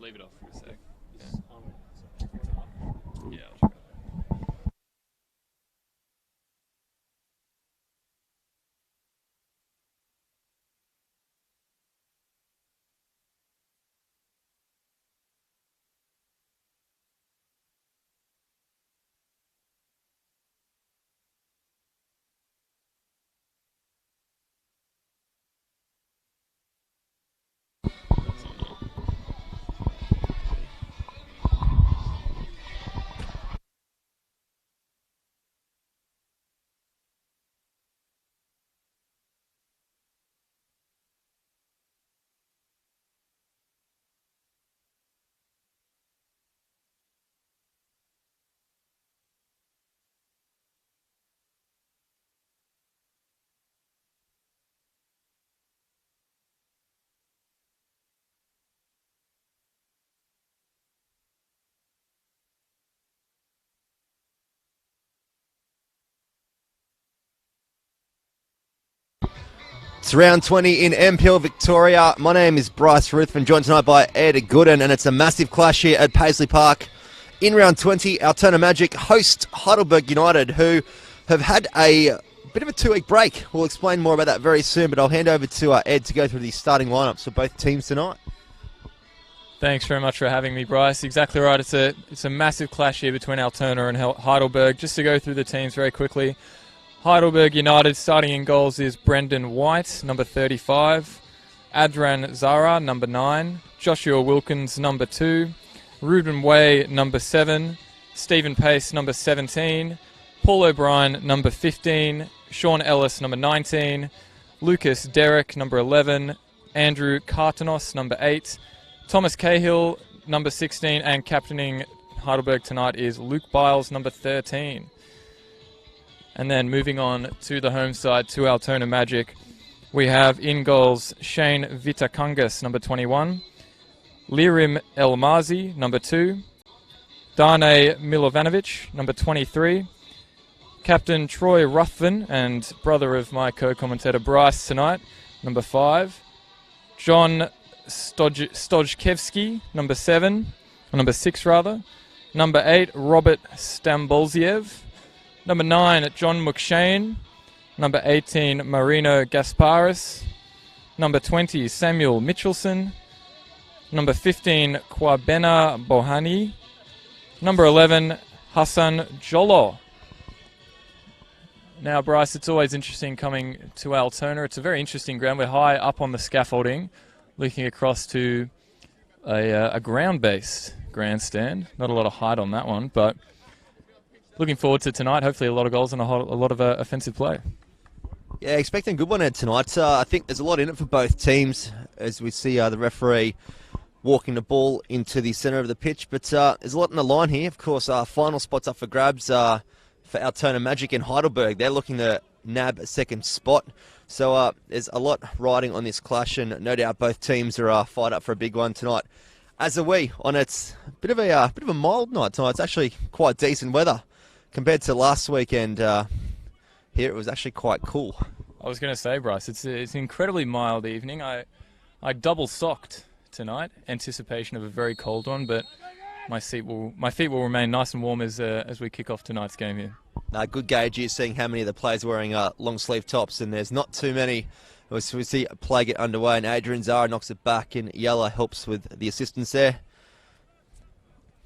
leave it off for a sec. Yeah, I'll try. It's round 20 in NPL Victoria. My name is Bryce Ruthven, joined tonight by Ed Gooden, and it's a massive clash here at Paisley Park. In round 20, Altona Magic host Heidelberg United, who have had a bit of a 2-week break. We'll explain more about that very soon, but I'll hand over to Ed to go through the starting lineups for both teams tonight. Thanks very much for having me, Bryce. Exactly right. It's a massive clash here between Altona and Heidelberg. Just to go through the teams very quickly. Heidelberg United starting in goals is Brendan White, number 35. Adran Zara, number 9. Joshua Wilkins, number 2. Ruben Way, number 7. Stephen Pace, number 17. Paul O'Brien, number 15. Sean Ellis, number 19. Lucas Derrick, number 11. Andrew Cartanos, number 8. Thomas Cahill, number 16. And captaining Heidelberg tonight is Luke Biles, number 13. And then moving on to the home side, to Altona Magic, we have in goals Shane Vitakangas, number 21, Lirim Elmazi, number 2, Dane Milovanovic, number 23, Captain Troy Ruthven, and brother of my co-commentator Bryce tonight, number 5, John Stojkevsky, number 7, or number 6 rather, number 8, Robert Stambolziev, number 9, John McShane. Number 18, Marino Gasparis. Number 20, Samuel Mitchelson. Number 15, Kwabena Bohani. Number 11, Hassan Jolo. Now, Bryce, it's always interesting coming to Altona. It's a very interesting ground. We're high up on the scaffolding, looking across to a ground-based grandstand. Not a lot of height on that one, but looking forward to tonight. Hopefully a lot of goals and a lot of offensive play. Yeah, expecting a good one, Ed, tonight. I think there's a lot in it for both teams as we see the referee walking the ball into the centre of the pitch. But there's a lot in the line here. Of course, final spots up for grabs for Altona Magic and Heidelberg. They're looking to nab a second spot. So there's a lot riding on this clash, and no doubt both teams are fired up for a big one tonight. As are we on its bit of a mild night tonight. It's actually quite decent weather compared to last weekend. Here it was actually quite cool. I was going to say, Bryce, it's an incredibly mild evening. I double socked tonight, anticipation of a very cold one, but my feet will remain nice and warm as we kick off tonight's game here. Good gauge here, seeing how many of the players are wearing long sleeve tops, and there's not too many. We see play get underway, and Adrian Zara knocks it back, and Yella helps with the assistance there.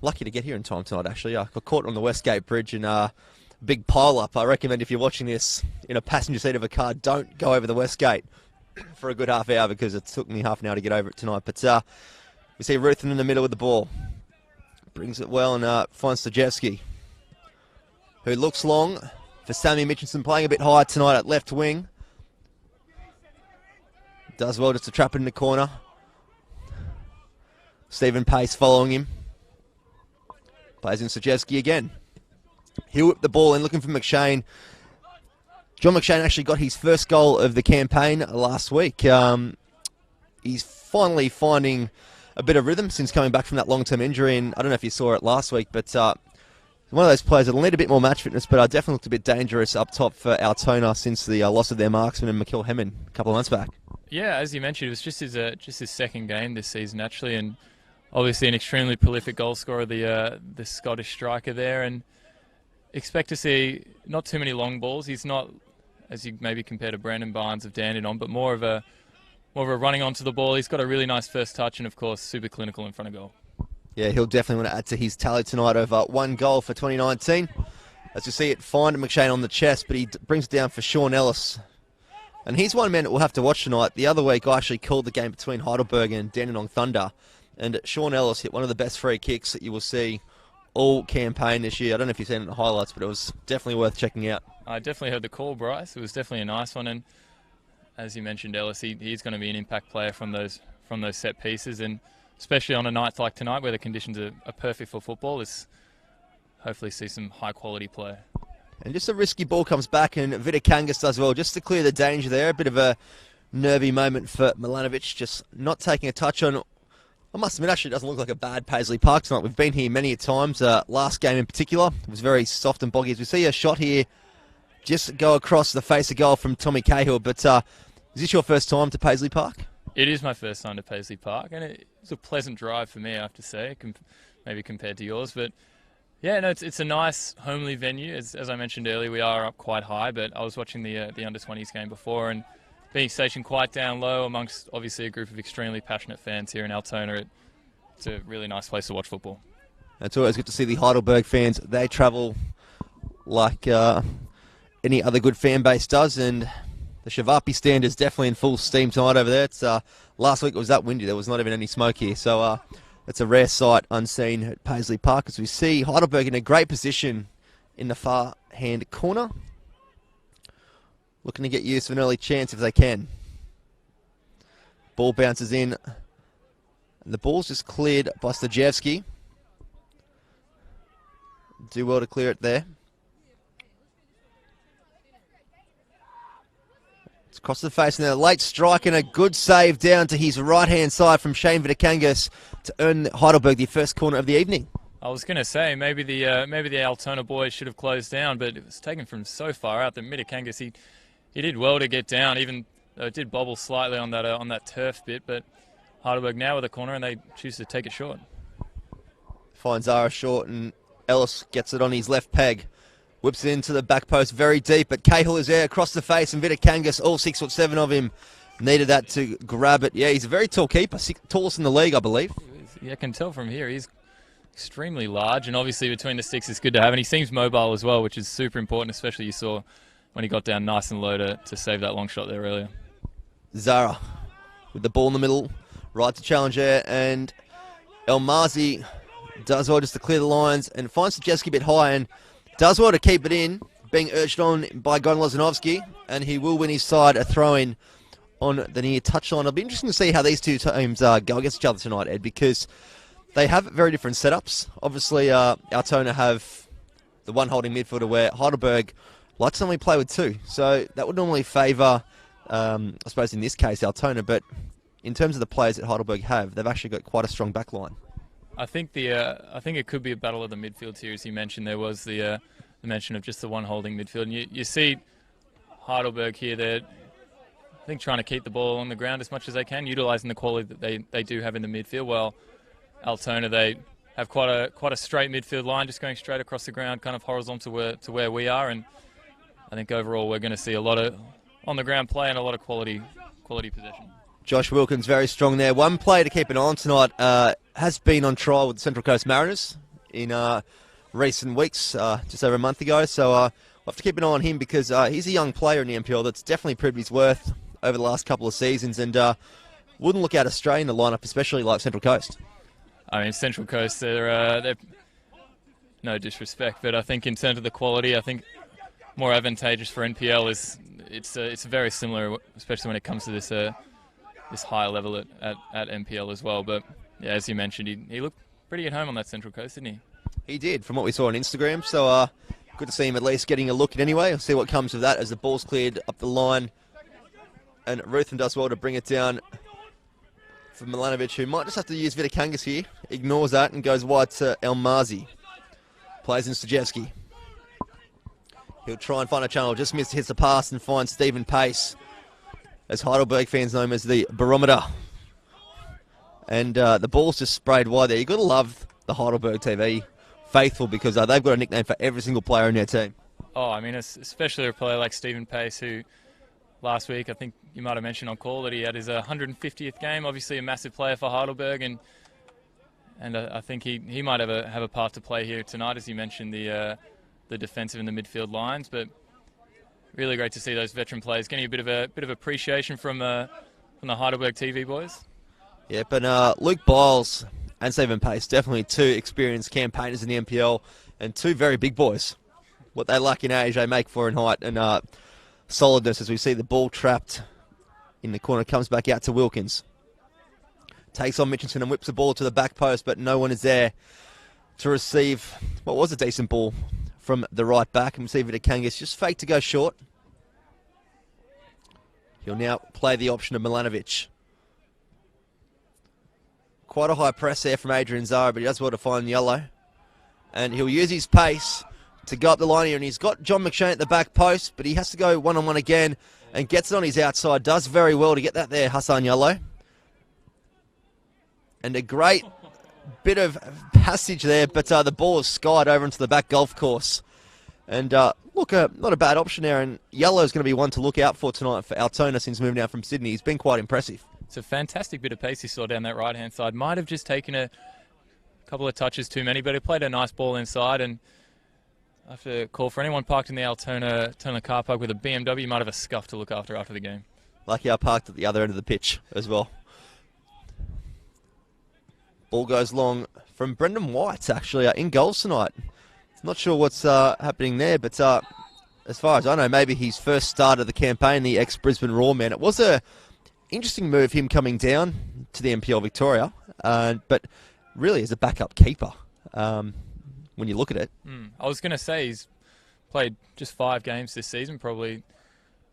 Lucky to get here in time tonight, actually. I got caught on the Westgate Bridge and big pile up. I recommend if you're watching this in a passenger seat of a car, don't go over the Westgate for a good half hour, because it took me half an hour to get over it tonight. But we see Ruthen in the middle with the ball. Brings it well and finds Stojevsky, who looks long for Sammy Mitchelson, playing a bit higher tonight at left wing. Does well just to trap it in the corner. Stephen Pace following him. Plays in Stojevsky again. He'll whip the ball in, looking for McShane. John McShane actually got his first goal of the campaign last week. He's finally finding a bit of rhythm since coming back from that long-term injury, and I don't know if you saw it last week, but one of those players that'll need a bit more match fitness, but definitely looked a bit dangerous up top for Altona since the loss of their marksman and McKill Hemman a couple of months back. Yeah, as you mentioned, it was just his second game this season, actually, and obviously an extremely prolific goal scorer, the Scottish striker there, and expect to see not too many long balls. He's not, as you maybe compare to Brandon Barnes of Dandenong, but more of a running onto the ball. He's got a really nice first touch and, of course, super clinical in front of goal. Yeah, he'll definitely want to add to his tally tonight of 1 goal for 2019. As you see it, find McShane on the chest, but he brings it down for Sean Ellis. And he's one man that we'll have to watch tonight. The other week, I actually called the game between Heidelberg and Dandenong Thunder. And Sean Ellis hit one of the best free kicks that you will see all campaign this year. I don't know if you've seen it in the highlights, but it was definitely worth checking out. I definitely heard the call, Bryce. It was definitely a nice one. And as you mentioned, Ellis, he's going to be an impact player from those set pieces. And especially on a night like tonight where the conditions are perfect for football, it's hopefully see some high-quality play. And just a risky ball comes back, and Vitakangas does well just to clear the danger there. A bit of a nervy moment for Milanovic, just not taking a touch on. I must admit, actually, it doesn't look like a bad Paisley Park tonight. We've been here many a times. Last game in particular, it was very soft and boggy. As we see a shot here just go across the face of goal from Tommy Cahill. But is this your first time to Paisley Park? It is my first time to Paisley Park, and it's a pleasant drive for me, I have to say, maybe compared to yours. But yeah, no, it's a nice homely venue. As I mentioned earlier, we are up quite high, but I was watching the under-20s game before, and being stationed quite down low amongst obviously a group of extremely passionate fans here in Altona, it's a really nice place to watch football. It's always good to see the Heidelberg fans. They travel like any other good fan base does, and the Shavapi stand is definitely in full steam tonight over there. It's last week it was that windy. There was not even any smoke here, so it's a rare sight unseen at Paisley Park as we see Heidelberg in a great position in the far hand corner, looking to get use of an early chance if they can. Ball bounces in, and the ball's just cleared by Stajewski. Do well to clear it there. It's across the face, and a late strike and a good save down to his right-hand side from Shane Vitakangas to earn Heidelberg the first corner of the evening. I was going to say maybe the Altona boys should have closed down, but it was taken from so far out that Vitakangas he did well to get down, even though it did bobble slightly on that turf bit. But Heidelberg now with a corner, and they choose to take it short. Finds Zara short, and Ellis gets it on his left peg. Whips it into the back post very deep, but Cahill is there across the face, and Vitakangas, all 6'7" of him, needed that to grab it. Yeah, he's a very tall keeper, tallest in the league, I believe. Yeah, I can tell from here he's extremely large, and obviously between the sticks is good to have, and he seems mobile as well, which is super important, especially you saw when he got down nice and low to save that long shot there earlier. Zara with the ball in the middle, right to challenge there, and El Mazi does well just to clear the lines and finds Stajewski a bit high and does well to keep it in, being urged on by Gon Lozanovsky, and he will win his side a throw-in on the near touchline. It'll be interesting to see how these two teams go against each other tonight, Ed, because they have very different setups. Obviously, Altona have the one holding midfielder where Heidelberg like to normally play with two. So that would normally favour, I suppose in this case, Altona, but in terms of the players that Heidelberg have, they've actually got quite a strong back line. I think it could be a battle of the midfield here, as you mentioned. There was the mention of just the one holding midfield, and you see Heidelberg here. They're, I think, trying to keep the ball on the ground as much as they can, utilising the quality that they do have in the midfield. While Altona, they have quite a straight midfield line, just going straight across the ground, kind of horizontal to where we are. And I think overall we're going to see a lot of on the ground play and a lot of quality possession. Josh Wilkins very strong there. One player to keep an eye on tonight has been on trial with the Central Coast Mariners in recent weeks, just over a month ago. So we'll have to keep an eye on him because he's a young player in the NPL that's definitely proved his worth over the last couple of seasons, and wouldn't look out of stray in the lineup, especially like Central Coast. I mean, Central Coast, they're no disrespect, but I think in terms of the quality, I think more advantageous for NPL is it's very similar, especially when it comes to this higher level at NPL as well. But yeah, as you mentioned, he looked pretty at home on that Central Coast, didn't he? He did, from what we saw on Instagram. So good to see him at least getting a look at anyway. We'll see what comes of that as the ball's cleared up the line. And Ruthen does well to bring it down for Milanovic, who might just have to use Vitakangas here. Ignores that and goes wide to El Mazi. Plays in Stajewski. He'll try and find a channel. Just hits the pass and finds Stephen Pace, as Heidelberg fans know him as the Barometer. And the ball's just sprayed wide there. You've got to love the Heidelberg TV faithful because they've got a nickname for every single player in their team. Oh, I mean, especially a player like Stephen Pace, who last week, I think you might have mentioned on call that he had his 150th game. Obviously a massive player for Heidelberg, and I think he might have a part to play here tonight, as you mentioned, the defensive and the midfield lines. But really great to see those veteran players getting a bit of appreciation from the Heidelberg TV boys. Yeah, but Luke Biles and Stephen Pace, definitely two experienced campaigners in the NPL and two very big boys. What they lack in age, they make for in height and solidness, as we see the ball trapped in the corner, comes back out to Wilkins. Takes on Mitchinson and whips the ball to the back post, but no one is there to receive what was a decent ball from the right back. And receive it to Kangas, just fake to go short. He'll now play the option of Milanovic. Quite a high press there from Adrian Zara, but he does well to find yellow. And he'll use his pace to go up the line here, and he's got John McShane at the back post, but he has to go one-on-one again and gets it on his outside. Does very well to get that there, Hassan Yellow. And a great bit of passage there, but the ball is skied over into the back golf course. And look, not a bad option there, and Yellow's going to be one to look out for tonight for Altona since moving out from Sydney. He's been quite impressive. It's a fantastic bit of pace he saw down that right-hand side. Might have just taken a couple of touches too many, but he played a nice ball inside, and I have to call for anyone parked in the Altona car park with a BMW, you might have a scuff to look after the game. Lucky I parked at the other end of the pitch as well. Ball goes long from Brendan White, actually, in goals tonight. Not sure what's happening there, but as far as I know, maybe his first start of the campaign, the ex-Brisbane Raw man. It was a interesting move, him coming down to the NPL Victoria, but really as a backup keeper. When you look at it. I was going to say he's played just 5 games this season. Probably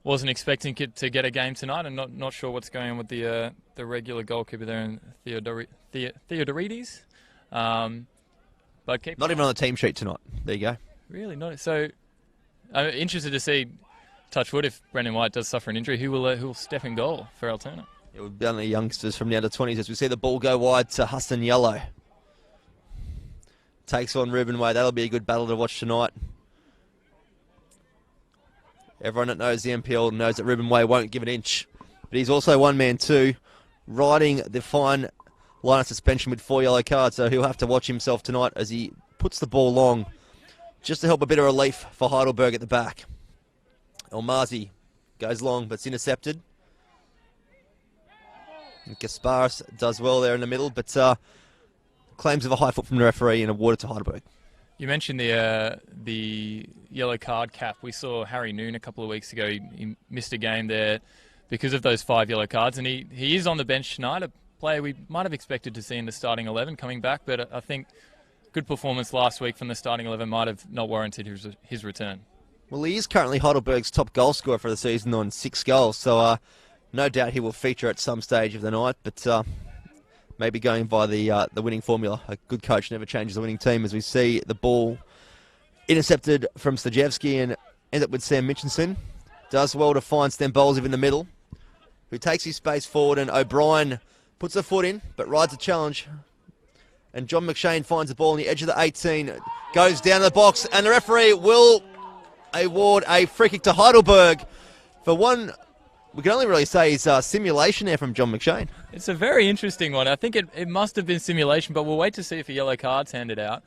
wasn't expecting to get a game tonight, and not sure what's going on with the regular goalkeeper there in Theodorides. But not even on the team sheet tonight. There you go. Really not. So I'm interested to see, touch wood, if Brendan White does suffer an injury, who will step in goal for Altona. It would be only youngsters from the under-20s as we see the ball go wide to Hassan Yellow. Takes on Ruben Way. That'll be a good battle to watch tonight. Everyone that knows the NPL knows that Ruben Way won't give an inch. But he's also one man too, riding the fine line of suspension with 4 yellow cards. So he'll have to watch himself tonight as he puts the ball long, just to help a bit of relief for Heidelberg at the back. Elmazi goes long, but it's intercepted. And Gasparis does well there in the middle, but claims of a high foot from the referee and awarded to Heidelberg. You mentioned the yellow card cap. We saw Harry Noon a couple of weeks ago. He missed a game there because of those 5 yellow cards, and he is on the bench tonight, a player we might have expected to see in the starting 11 coming back, but I think good performance last week from the starting 11 might have not warranted his return. Well, he is currently Heidelberg's top goal scorer for the season on 6 goals, so no doubt he will feature at some stage of the night, but maybe going by the winning formula. A good coach never changes a winning team, as we see the ball intercepted from Stajewski and ends up with Sam Mitchinson. Does well to find Stembolzev in the middle, who takes his space forward, and O'Brien puts a foot in, but rides a challenge. And John McShane finds the ball on the edge of the 18, goes down to the box, and the referee will award a free kick to Heidelberg for one. We can only really say is simulation there from John McShane. It's a very interesting one. I think it must have been simulation, but we'll wait to see if a yellow card's handed out.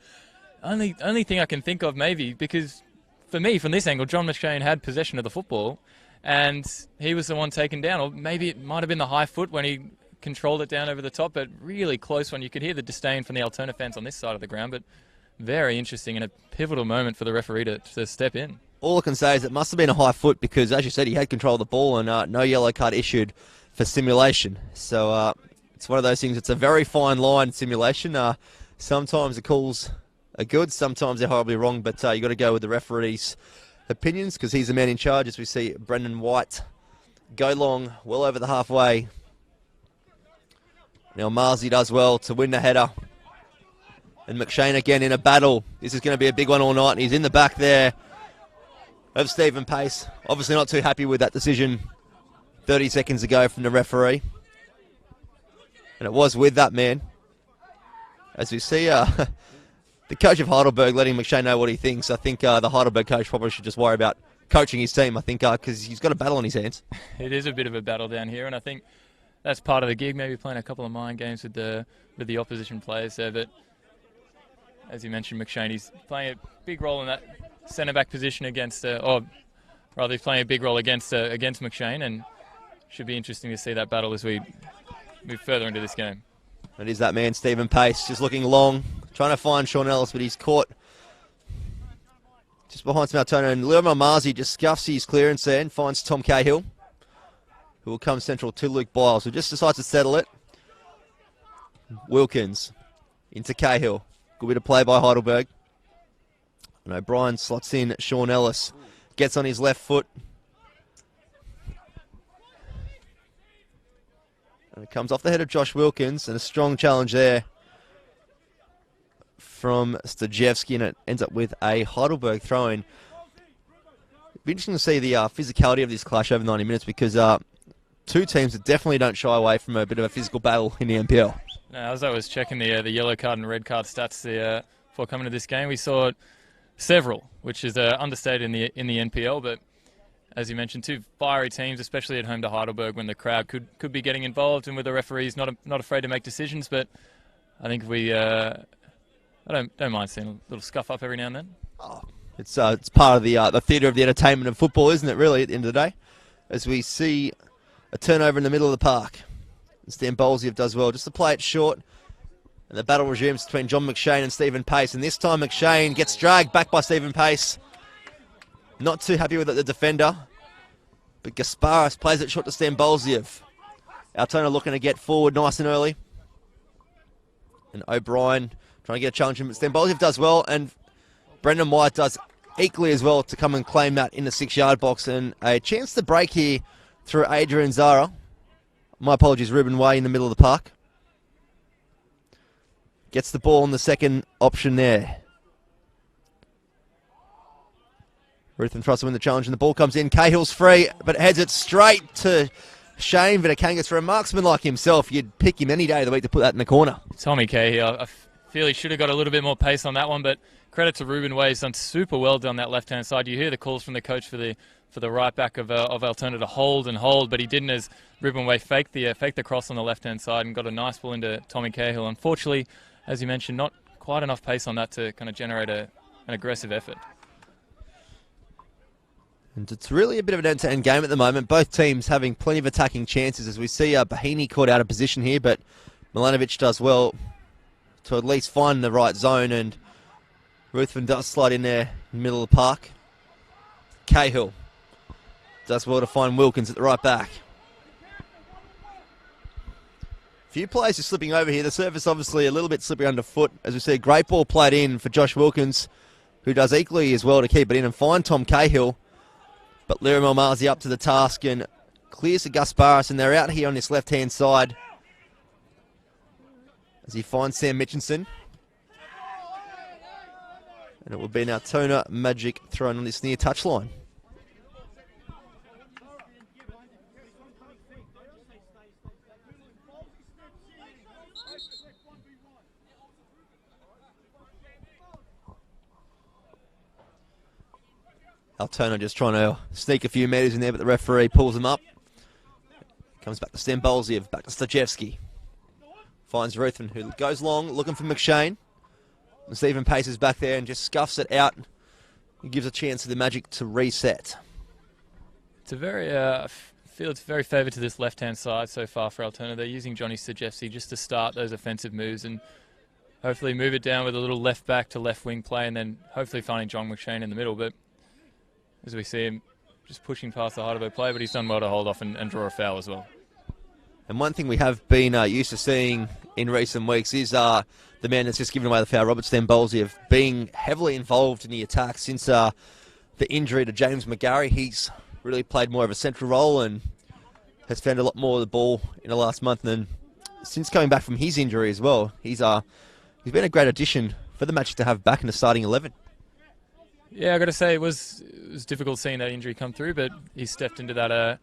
Only thing I can think of maybe, because for me, from this angle, John McShane had possession of the football, and he was the one taken down. Or maybe it might have been the high foot when he controlled it down over the top, but really close one. You could hear the disdain from the Altona fans on this side of the ground, but very interesting and a pivotal moment for the referee to step in. All I can say is it must have been a high foot because, as you said, he had control of the ball and no yellow card issued for simulation. So it's one of those things. It's a very fine line, simulation. Sometimes the calls are good, sometimes they're horribly wrong, but you got to go with the referee's opinions because he's the man in charge, as we see Brendan White go long, well over the halfway. Now Marzi does well to win the header. And McShane again in a battle. This is going to be a big one all night, and he's in the back there of Stephen Pace. Obviously not too happy with that decision 30 seconds ago from the referee. And it was with that man. As we see the coach of Heidelberg letting McShane know what he thinks. I think the Heidelberg coach probably should just worry about coaching his team, I think, because he's got a battle on his hands. It is a bit of a battle down here, and I think that's part of the gig, maybe playing a couple of mind games with the opposition players there. But as you mentioned, McShane, he's playing a big role in that centre-back position against, or rather he's playing a big role against McShane, and should be interesting to see that battle as we move further into this game. It is that man, Stephen Pace, just looking long, trying to find Sean Ellis, but he's caught just behind some Altona, and Leo Marzi just scuffs his clearance there and finds Tom Cahill, who will come central to Luke Biles, who just decides to settle it. Wilkins into Cahill. Good bit of play by Heidelberg. And O'Brien slots in Sean Ellis. Gets on his left foot. And it comes off the head of Josh Wilkins, and a strong challenge there from Stajewski, and it ends up with a Heidelberg throw-in. It'll be interesting to see the physicality of this clash over 90 minutes, because two teams that definitely don't shy away from a bit of a physical battle in the NPL. Now, as I was checking the yellow card and red card stats before coming to this game, we saw several, which is understated in the NPL, but as you mentioned, two fiery teams, especially at home to Heidelberg, when the crowd could be getting involved, and with the referees not afraid to make decisions. But I think I don't mind seeing a little scuff up every now and then. Oh, it's part of the theatre of the entertainment of football, isn't it? Really, at the end of the day, as we see a turnover in the middle of the park, and Stan Bolsiev does well just to play it short, and the battle resumes between John McShane and Stephen Pace. And this time McShane gets dragged back by Stephen Pace. Not too happy with it, the defender. But Gasparis plays it short to Stan Bolsiev. Altona looking to get forward nice and early. And O'Brien trying to get a challenge. But Stan Bolsiev does well. And Brendan White does equally as well to come and claim that in the 6-yard box. And a chance to break here through Adrian Zara. My apologies, Ruben Way in the middle of the park. Gets the ball on the second option there. Ruth tries to win the challenge, and the ball comes in. Cahill's free, but heads it straight to Shane Vitakangas. For a marksman like himself, you'd pick him any day of the week to put that in the corner. Tommy Cahill, I feel he should have got a little bit more pace on that one, but credit to Ruben Way. He's done super well down that left-hand side. You hear the calls from the coach for the right back of Altona to hold, but he didn't, as Ruben Way faked the cross on the left-hand side and got a nice ball into Tommy Cahill. Unfortunately, as you mentioned, not quite enough pace on that to kind of generate an aggressive effort. And it's really a bit of an end-to-end game at the moment. Both teams having plenty of attacking chances, as we see Bahini caught out of position here, but Milanovic does well to at least find the right zone, and Ruthven does slide in there in the middle of the park. Cahill does well to find Wilkins at the right back. Few players are slipping over here. The surface obviously a little bit slippery underfoot. As we see, a great ball played in for Josh Wilkins, who does equally as well to keep it in and find Tom Cahill. But Liram Elmazi up to the task and clears to Gasparis, and they're out here on this left-hand side as he finds Sam Mitchinson. And it will be an Altona Magic thrown on this near touchline. Altona just trying to sneak a few metres in there, but the referee pulls them up. Comes back to Stan Bolsiev, back to Stajewski. Finds Ruthven, who goes long, looking for McShane. And Stephen Pace is back there and just scuffs it out. He gives a chance to the Magic to reset. It's a very, I feel it's very favoured to this left-hand side so far for Altona. They're using Johnny Stajewski just to start those offensive moves and hopefully move it down with a little left back to left wing play, and then hopefully finding John McShane in the middle. But as we see him just pushing past the Heidelberg player, but he's done well to hold off and draw a foul as well. And one thing we have been used to seeing in recent weeks is the man that's just given away the foul, Robert Stan Bolsiev, being heavily involved in the attack since the injury to James McGarry. He's really played more of a central role and has found a lot more of the ball in the last month. And since coming back from his injury as well, he's been a great addition for the Magic to have back in the starting 11. Yeah, I got to say it was difficult seeing that injury come through, but he stepped into that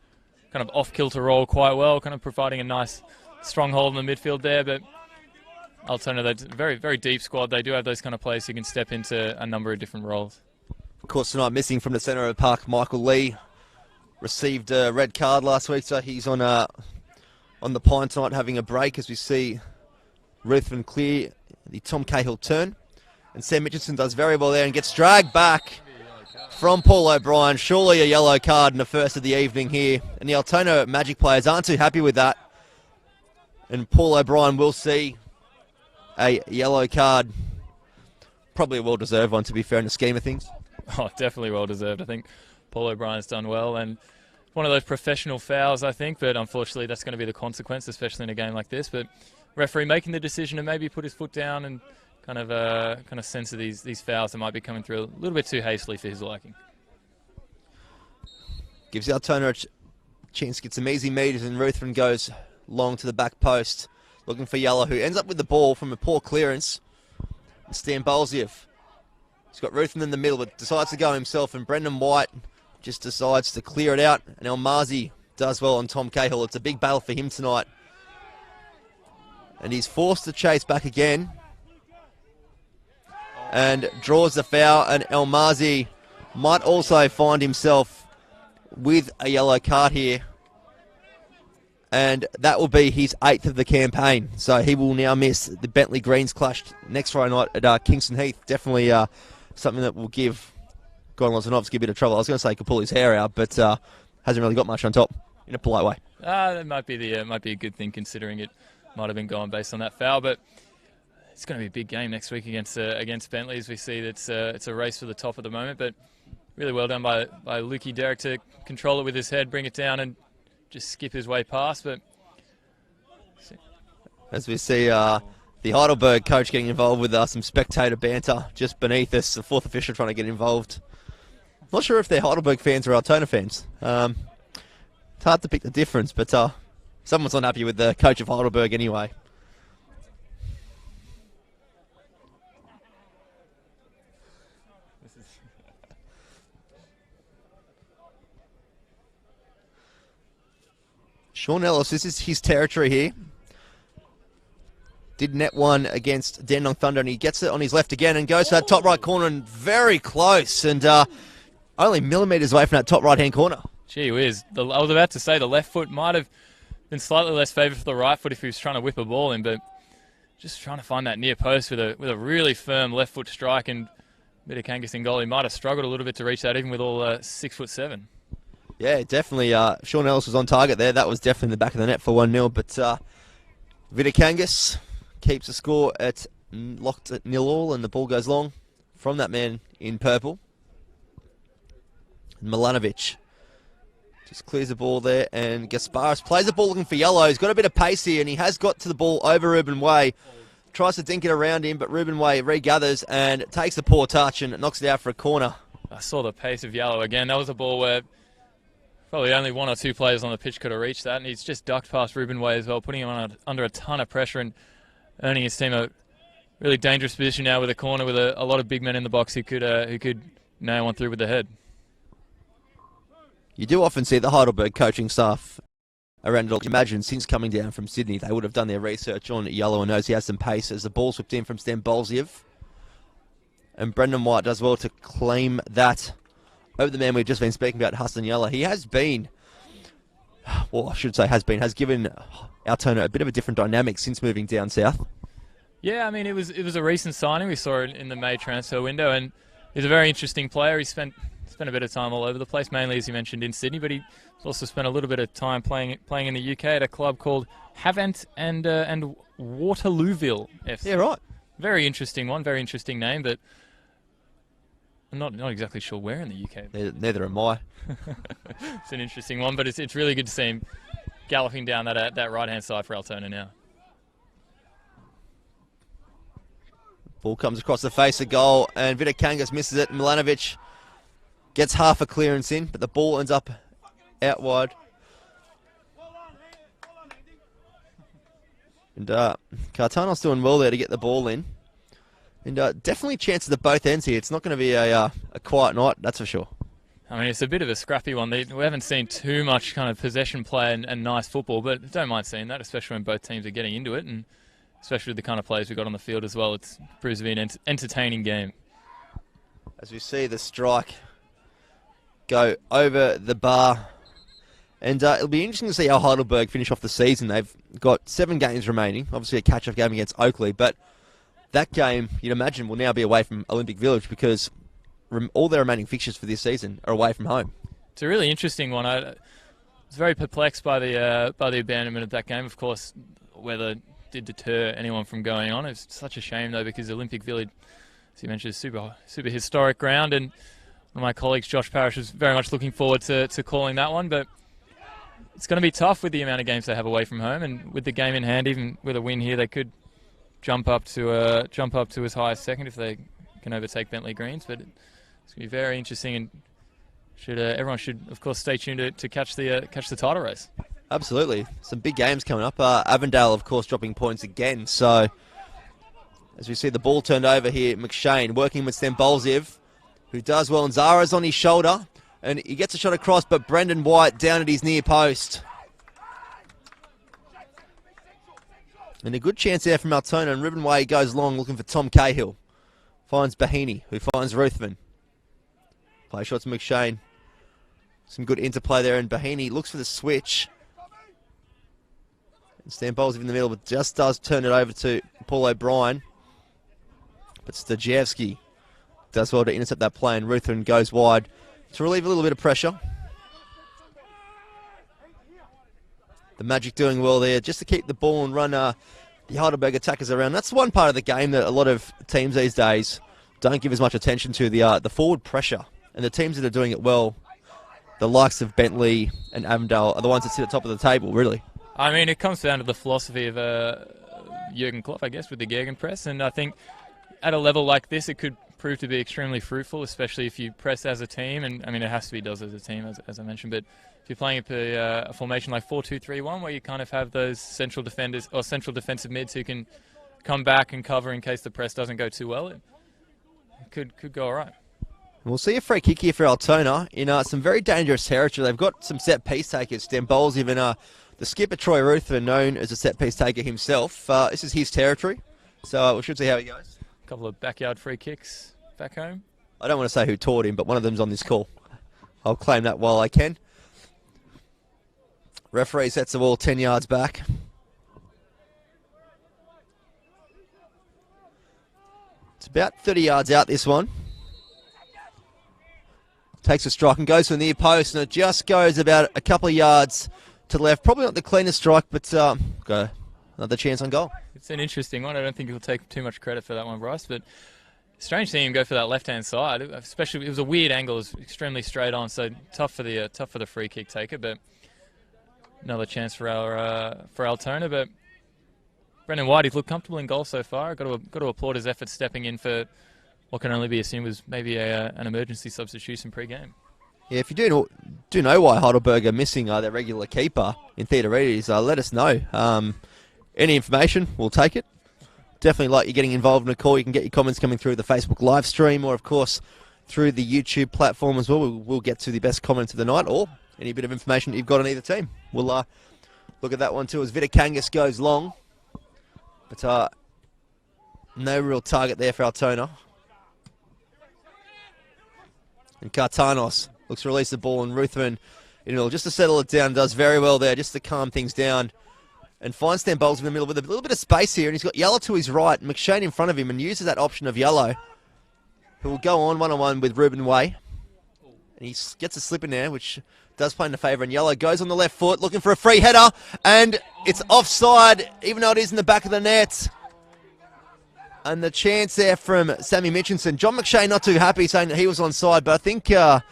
kind of off-kilter role quite well, kind of providing a nice stronghold in the midfield there, but Altona, that's a very, very deep squad. They do have those kind of players who can step into a number of different roles. Of course, tonight missing from the centre of the park, Michael Lee received a red card last week, so he's on the pine tonight having a break as we see Ruthven clear the Tom Cahill turn. And Sam Mitchelson does very well there and gets dragged back from Paul O'Brien. Surely a yellow card in the first of the evening here. And the Altona Magic players aren't too happy with that. And Paul O'Brien will see a yellow card. Probably a well-deserved one, to be fair, in the scheme of things. Oh, definitely well-deserved. I think Paul O'Brien's done well, and one of those professional fouls, I think, but unfortunately that's going to be the consequence, especially in a game like this. But referee making the decision to maybe put his foot down and kind of censor these fouls that might be coming through a little bit too hastily for his liking. Gives the Altona a chance to get some easy meters, and Ruthven goes long to the back post, looking for Yellow, who ends up with the ball from a poor clearance. Stan Bolsiev. He's got Ruthven in the middle, but decides to go himself, and Brendan White just decides to clear it out, and Elmazi does well on Tom Cahill. It's a big battle for him tonight. And he's forced to chase back again. And draws the foul, and Elmazi might also find himself with a yellow card here. And that will be his 8th of the campaign. So he will now miss the Bentley Greens clash next Friday night at Kingston Heath. Definitely something that will give Gordon Lozanovsky a bit of trouble. I was going to say he could pull his hair out, but hasn't really got much on top in a polite way. That might be a good thing, considering it might have been gone based on that foul. But it's going to be a big game next week against Bentley, as we see that it's a race for the top at the moment. But really well done by Lukey Derrick to control it with his head, bring it down, and just skip his way past. But as we see the Heidelberg coach getting involved with some spectator banter just beneath us, the fourth official trying to get involved. Not sure if they're Heidelberg fans or Altona fans. It's hard to pick the difference, but someone's not happy with the coach of Heidelberg anyway. Sean Ellis, this is his territory here. Did net one against Dandenong Thunder, and he gets it on his left again and goes to that top right corner, and very close, and only millimetres away from that top right-hand corner. Gee whiz. I was about to say the left foot might have been slightly less favoured for the right foot if he was trying to whip a ball in, but just trying to find that near post with a really firm left foot strike, and Vitikangas in goal. He might have struggled a little bit to reach that, even with all 6'7". Yeah, definitely. Sean Ellis was on target there. That was definitely in the back of the net for 1-0. But Vitikangas keeps the score at locked at 0-0, and the ball goes long from that man in purple. Milanovic just clears the ball there, and Gasparis plays the ball looking for Yellow. He's got a bit of pace here, and he has got to the ball over Ruben Way. Tries to dink it around him, but Ruben Way regathers and takes the poor touch and knocks it out for a corner. I saw the pace of Yellow again. That was a ball where probably only one or two players on the pitch could have reached that, and he's just ducked past Ruben Way as well, putting him under a ton of pressure and earning his team a really dangerous position now with a corner with a lot of big men in the box who could nail one through with the head. You do often see the Heidelberg coaching staff around it all. Imagine since coming down from Sydney, they would have done their research on Yellow and knows he has some pace as the ball's whipped in from Stan Bolsiev. And Brendan White does well to claim that over the man we've just been speaking about, Huston Yellow. He has been, well, I should say has given Altona a bit of a different dynamic since moving down south. Yeah, I mean, it was a recent signing. We saw it in the May transfer window, and he's a very interesting player. He spent a bit of time all over the place, mainly, as you mentioned, in Sydney, but he's also spent a little bit of time playing in the UK at a club called Havant and Waterlooville FC. Yeah, right. Very interesting one, very interesting name, but I'm not exactly sure where in the UK. Neither am I. It's an interesting one, but it's really good to see him galloping down that right-hand side for Altona now. Ball comes across the face of goal, and Vitikangas misses it. Milanovic gets half a clearance in, but the ball ends up out wide. And Cartano's doing well there to get the ball in. And definitely chances at both ends here. It's not going to be a quiet night, that's for sure. I mean, it's a bit of a scrappy one. We haven't seen too much kind of possession play and nice football, but I don't mind seeing that, especially when both teams are getting into it, and especially with the kind of players we've got on the field as well. It proves to be an entertaining game. As we see the strike go over the bar. And it'll be interesting to see how Heidelberg finish off the season. They've got 7 games remaining, obviously a catch-up game against Oakley, but that game, you'd imagine, will now be away from Olympic Village because all their remaining fixtures for this season are away from home. It's a really interesting one. I was very perplexed by the abandonment of that game. Of course, weather did deter anyone from going on. It's such a shame, though, because Olympic Village, as you mentioned, is super historic ground, and one of my colleagues, Josh Parrish, was very much looking forward to calling that one, but it's going to be tough with the amount of games they have away from home, and with the game in hand, even with a win here, they could jump up to as high as second if they can overtake Bentley Greens. But it's going to be very interesting, and everyone should, of course, stay tuned to catch the title race. Absolutely, some big games coming up. Avondale, of course, dropping points again. So as we see the ball turned over here, McShane working with Stembolziv, who does well, and Zara's on his shoulder. And he gets a shot across, but Brendan White down at his near post. And a good chance there from Altona, and Ruben Way goes long looking for Tom Cahill. Finds Bahini, who finds Ruthven. Play shots McShane. Some good interplay there, and Bahini looks for the switch. And Stambol's in the middle, but just does turn it over to Paul O'Brien. But Stajewski does well to intercept that play, and Ruthven goes wide to relieve a little bit of pressure. The Magic doing well there just to keep the ball and run the Heidelberg attackers around. That's one part of the game that a lot of teams these days don't give as much attention to, the forward pressure. And the teams that are doing it well, the likes of Bentley and Avondale, are the ones that sit at the top of the table, really. I mean, it comes down to the philosophy of Jurgen Klopp, I guess, with the Gegenpress. And I think at a level like this, it could prove to be extremely fruitful, especially if you press as a team. And I mean, it has to be does as a team, as I mentioned. But if you're playing a formation like 4-2-3-1, where you kind of have those central defenders or central defensive mids who can come back and cover in case the press doesn't go too well, it could go all right. We'll see a free kick here for Altona in some very dangerous territory. They've got some set piece takers. Stembol's even the skipper Troy Ruthven, known as a set piece taker himself. This is his territory, so we should see how he goes. A couple of backyard free kicks back home. I don't want to say who taught him, but one of them's on this call. I'll claim that while I can. Referee sets the ball 10 yards back. It's about 30 yards out, this one. Takes a strike and goes to the near post, and it just goes about a couple of yards to the left. Probably not the cleanest strike, but got another chance on goal. It's an interesting one. I don't think he'll take too much credit for that one, Bryce, but strange seeing him go for that left-hand side. Especially, it was a weird angle. It was extremely straight on, so tough for the free kick taker. But another chance for Altona. But Brendan White, he's looked comfortable in goal so far. I've got to applaud his efforts stepping in for what can only be assumed was maybe an emergency substitution pre-game. Yeah, if you do know why Heidelberg are missing their regular keeper in Theodorides, let us know. Any information, we'll take it. Definitely like you getting involved in a call. You can get your comments coming through the Facebook live stream, or of course through the YouTube platform as well. We'll get to the best comments of the night, or any bit of information that you've got on either team. We'll look at that one too as Vitakangas goes long. But no real target there for Altona. And Kartanos looks to release the ball, and Ruthven, just to settle it down, does very well there, just to calm things down. And finds Stambolz in the middle with a little bit of space here, and he's got Yellow to his right, McShane in front of him, and uses that option of Yellow, who will go on one-on-one with Ruben Way. And he gets a slip in there, which does play in the favour, and Yellow goes on the left foot, looking for a free header, and it's offside, even though it is in the back of the net. And the chance there from Sammy Mitchinson. John McShane not too happy, saying that he was onside, but I think by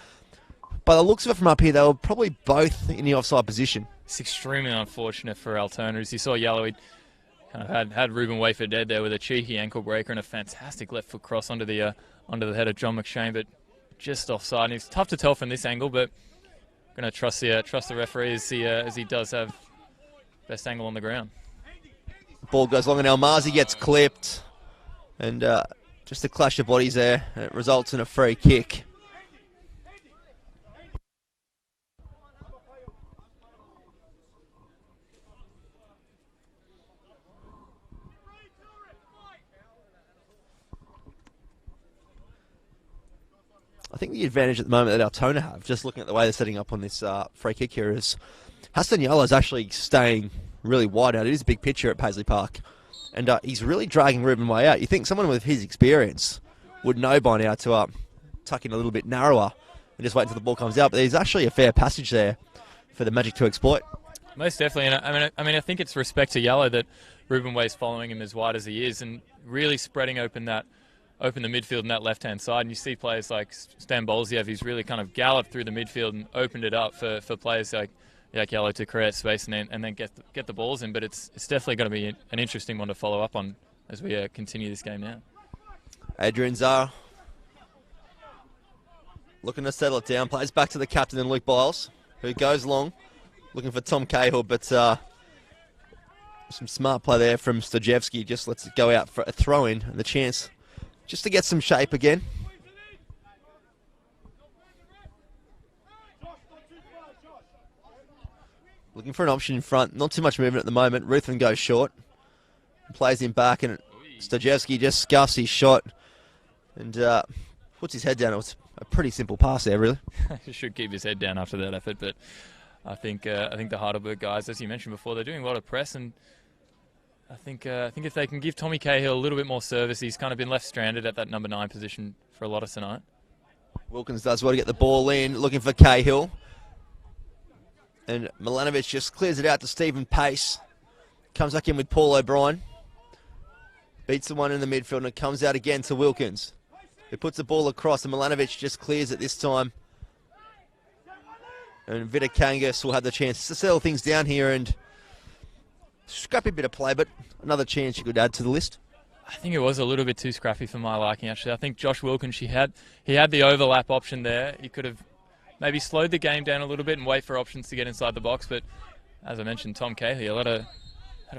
the looks of it from up here, they were probably both in the offside position. It's extremely unfortunate for Altona. As you saw, Yellow, he kind of had Ruben Way for dead there with a cheeky ankle breaker and a fantastic left foot cross onto the head of John McShane, but just offside. And it's tough to tell from this angle, but I'm going to trust the referee as he does have best angle on the ground. Ball goes long, and Almazi gets clipped. And just a clash of bodies there, and it results in a free kick. think the advantage at the moment that Altona have, just looking at the way they're setting up on this free kick here, is Hassan Yala's actually staying really wide out. It is a big pitch here at Paisley Park. And he's really dragging Ruben Way out. You think someone with his experience would know by now to tuck in a little bit narrower and just wait until the ball comes out. But there's actually a fair passage there for the Magic to exploit. Most definitely. And I think it's respect to Yellow that Ruben Way's following him as wide as he is and really spreading open the midfield and that left-hand side. And you see players like Stan Bolziev, who's really kind of galloped through the midfield and opened it up for players like Yellow to create space and then get the balls in. But it's definitely going to be an interesting one to follow up on as we continue this game now. Adrian Zara looking to settle it down. Plays back to the captain and Luke Biles, who goes long, looking for Tom Cahill, but some smart play there from Stojevski. Just lets it go out for a throw-in and the chance just to get some shape again. Looking for an option in front. Not too much movement at the moment. Ruthven goes short. Plays him back, and Stojevski just scuffs his shot and puts his head down. It was a pretty simple pass there, really. He should keep his head down after that effort, but I think the Heidelberg guys, as you mentioned before, they're doing a lot of press, and I think if they can give Tommy Cahill a little bit more service, he's kind of been left stranded at that number 9 position for a lot of tonight. Wilkins does well to get the ball in, looking for Cahill. And Milanovic just clears it out to Stephen Pace. Comes back in with Paul O'Brien. Beats the one in the midfield and it comes out again to Wilkins, who puts the ball across, and Milanovic just clears it this time. And Vidakangas will have the chance to settle things down here, and scrappy bit of play, but another chance you could add to the list. I think it was a little bit too scrappy for my liking, actually. I think Josh Wilkins, he had the overlap option there. He could have maybe slowed the game down a little bit and wait for options to get inside the box, but as I mentioned, Tom Cahill had a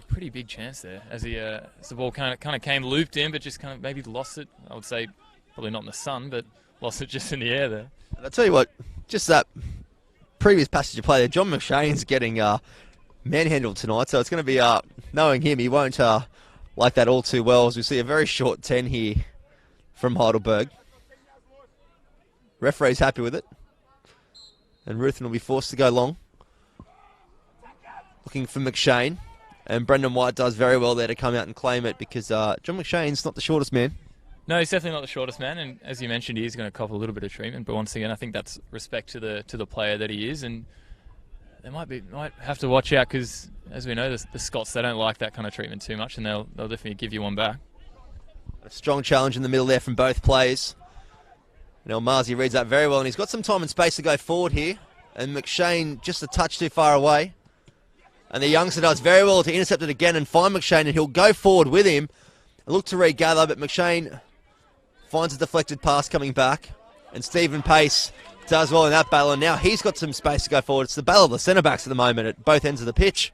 pretty big chance there as the ball kind of came looped in, but just kind of maybe lost it. I would say probably not in the sun, but lost it just in the air there. And I'll tell you what, just that previous passage of play there, John McShane's getting manhandled tonight, so it's going to be, knowing him, he won't like that all too well, as we see a very short 10 here from Heidelberg. Referee's happy with it, and Ruthven will be forced to go long. Looking for McShane, and Brendan White does very well there to come out and claim it, because John McShane's not the shortest man. No, he's definitely not the shortest man, and as you mentioned, he's going to cop a little bit of treatment. But once again, I think that's respect to the player that he is, and they might have to watch out because, as we know, the Scots, they don't like that kind of treatment too much, and they'll definitely give you one back. A strong challenge in the middle there from both players. And Elmazi reads that very well, and he's got some time and space to go forward here, and McShane just a touch too far away. And the youngster does very well to intercept it again and find McShane, and he'll go forward with him and look to regather, but McShane finds a deflected pass coming back, and Stephen Pace does well in that battle, and now he's got some space to go forward. It's the battle of the centre-backs at the moment at both ends of the pitch.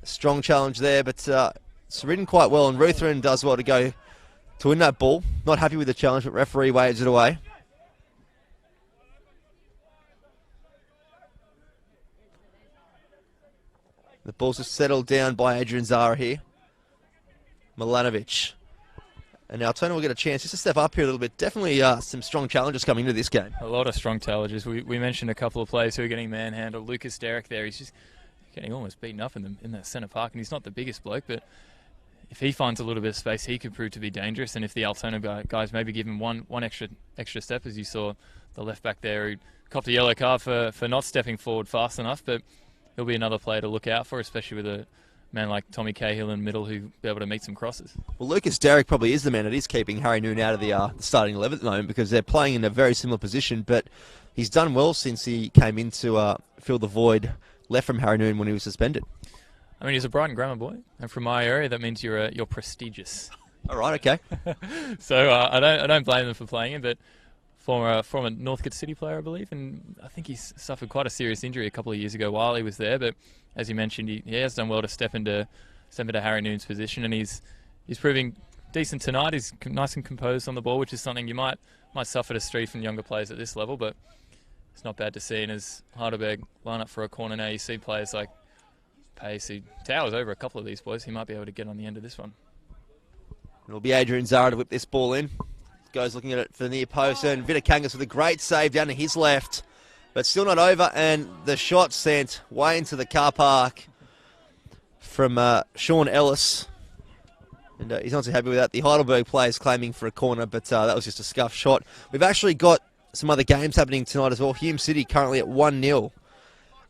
A strong challenge there, but it's ridden quite well, and Ruthven does well to go to win that ball. Not happy with the challenge, but referee waves it away. The ball's just settled down by Adrian Zara here. Milanovic. And now Altona will get a chance just to step up here a little bit. Definitely some strong challenges coming into this game. A lot of strong challenges. We mentioned a couple of players who are getting manhandled. Lucas Derrick there, he's just getting almost beaten up in the centre park, and he's not the biggest bloke, but if he finds a little bit of space, he could prove to be dangerous. And if the Altona guys maybe give him one extra step, as you saw the left back there, who copped a yellow card for not stepping forward fast enough, but he'll be another player to look out for, especially with a man like Tommy Cahill in the middle who'll be able to meet some crosses. Well, Lucas Derrick probably is the man that is keeping Harry Noon out of the starting 11 at the moment, because they're playing in a very similar position, but he's done well since he came in to fill the void left from Harry Noon when he was suspended. I mean, he's a Brighton grammar boy, and from my area, that means you're prestigious. All right, okay. So I don't blame them for playing him, but former Northcote City player, I believe, and I think he's suffered quite a serious injury a couple of years ago while he was there. But as you mentioned, he has done well to step into Harry Noon's position, and he's proving decent tonight. He's nice and composed on the ball, which is something you might suffer to see from younger players at this level, but it's not bad to see. And as Heidelberg line up for a corner now, you see players like Pace, he towers over a couple of these boys. He might be able to get on the end of this one. It'll be Adrian Zara to whip this ball in. goes looking at it for the near post, and Vitakangas with a great save down to his left, but still not over, and the shot sent way into the car park from Sean Ellis, and he's not too happy with that. The Heidelberg players claiming for a corner, but that was just a scuffed shot. We've actually got some other games happening tonight as well. Hume City currently at 1-0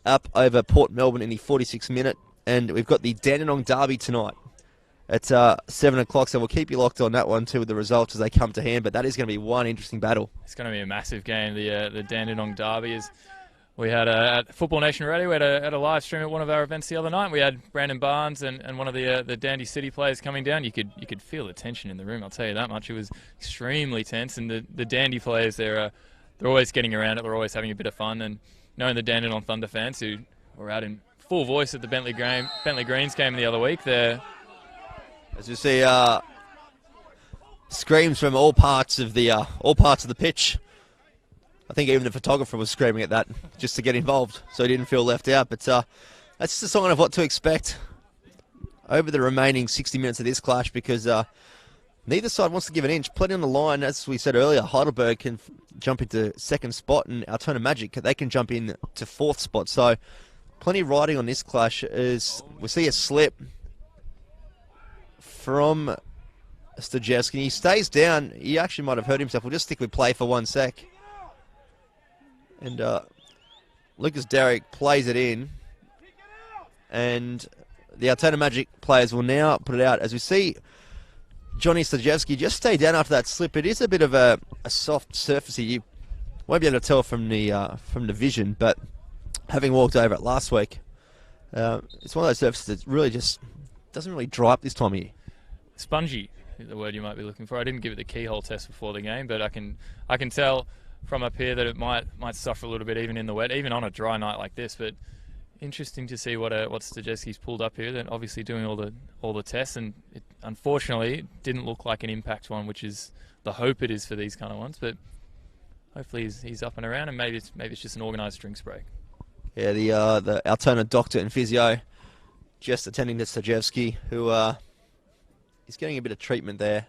up over Port Melbourne in the 46th minute, and we've got the Dandenong Derby tonight at 7 o'clock, so we'll keep you locked on that one too with the results as they come to hand, but that is going to be one interesting battle. It's going to be a massive game. The Dandenong Derby is. We had at Football Nation Radio, we had a live stream at one of our events the other night. We had Brandon Barnes and one of the Dandy City players coming down. You could feel the tension in the room, I'll tell you that much. It was extremely tense, and the Dandy players, they're always getting around it. They're always having a bit of fun, and knowing the Dandenong Thunder fans who were out in full voice at the Bentley Greens game the other week, they're... As you see, screams from all parts of the pitch. I think even the photographer was screaming at that just to get involved, so he didn't feel left out. But that's just a sign of what to expect over the remaining 60 minutes of this clash, because neither side wants to give an inch. Plenty on the line, as we said earlier. Heidelberg can jump into second spot, and Altona Magic, they can jump in to fourth spot. So plenty riding on this clash. As we see a slip from Stajewski. He stays down. He actually might have hurt himself. We'll just stick with play for 1 sec. And Lucas Derrick plays it in. And the Altona Magic players will now put it out. As we see Johnny Stajewski just stay down after that slip. It is a bit of a soft surface here. You won't be able to tell from the vision, but having walked over it last week, it's one of those surfaces that really just doesn't really dry up this time of year. Spongy, the word you might be looking for. I didn't give it the keyhole test before the game, but I can tell from up here that it might suffer a little bit even in the wet, even on a dry night like this. But interesting to see what Stajewski's pulled up here. Then obviously doing all the tests, and it unfortunately didn't look like an impact one, which is the hope it is for these kind of ones. But hopefully he's up and around, and maybe it's just an organised drinks break. Yeah, the Altona doctor and physio just attending to Stajewski, who is getting a bit of treatment there.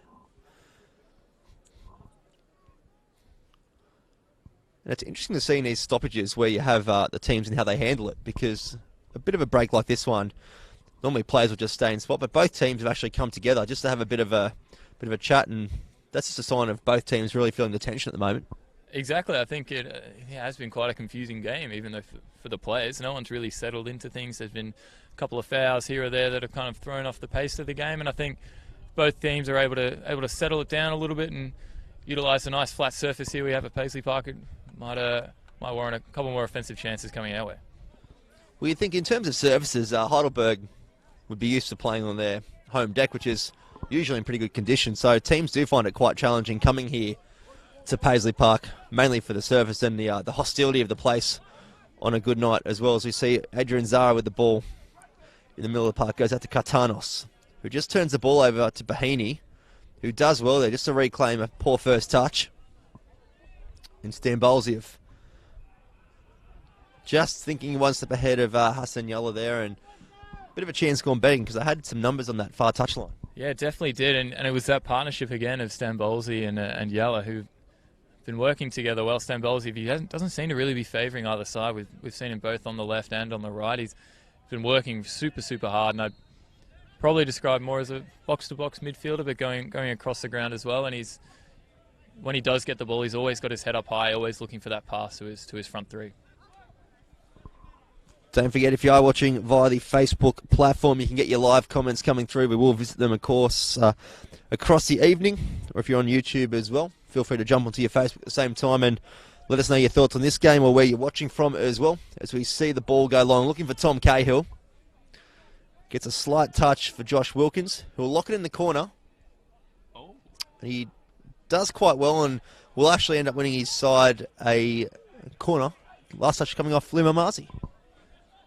And it's interesting to see in these stoppages where you have the teams and how they handle it, because a bit of a break like this one, normally players will just stay in spot, but both teams have actually come together just to have a bit of a chat, and that's just a sign of both teams really feeling the tension at the moment. Exactly. I think it has been quite a confusing game, even though for the players, no one's really settled into things. There's been a couple of fouls here or there that have kind of thrown off the pace of the game, and I think both teams are able to settle it down a little bit and utilise the nice flat surface here we have at Paisley Park. It might warrant a couple more offensive chances coming our way. Well, you think in terms of surfaces, Heidelberg would be used to playing on their home deck, which is usually in pretty good condition. So teams do find it quite challenging coming here to Paisley Park, mainly for the surface and the hostility of the place on a good night, as well as we see Adrian Zara with the ball in the middle of the park. Goes out to Kartanos, who just turns the ball over to Bahini, who does well there just to reclaim a poor first touch. And Stambolziev just thinking one step ahead of Hassan Yalla there, and a bit of a chance gone betting because they had some numbers on that far touchline. Yeah, it definitely did, and it was that partnership again of Stambolzi and Yalla who've been working together well. Stambolzi, doesn't seem to really be favouring either side. We've seen him both on the left and on the right. He's been working super, super hard, and I'd probably describe more as a box-to-box midfielder, but going across the ground as well. And when he does get the ball, he's always got his head up high, always looking for that pass to his front three. Don't forget, if you are watching via the Facebook platform, you can get your live comments coming through. We will visit them, of course, across the evening, or if you're on YouTube as well, feel free to jump onto your Facebook at the same time and let us know your thoughts on this game or where you're watching from as well, as we see the ball go long. Looking for Tom Cahill. Gets a slight touch for Josh Wilkins, who will lock it in the corner. He does quite well and will actually end up winning his side a corner. Last touch coming off Lima Marzi.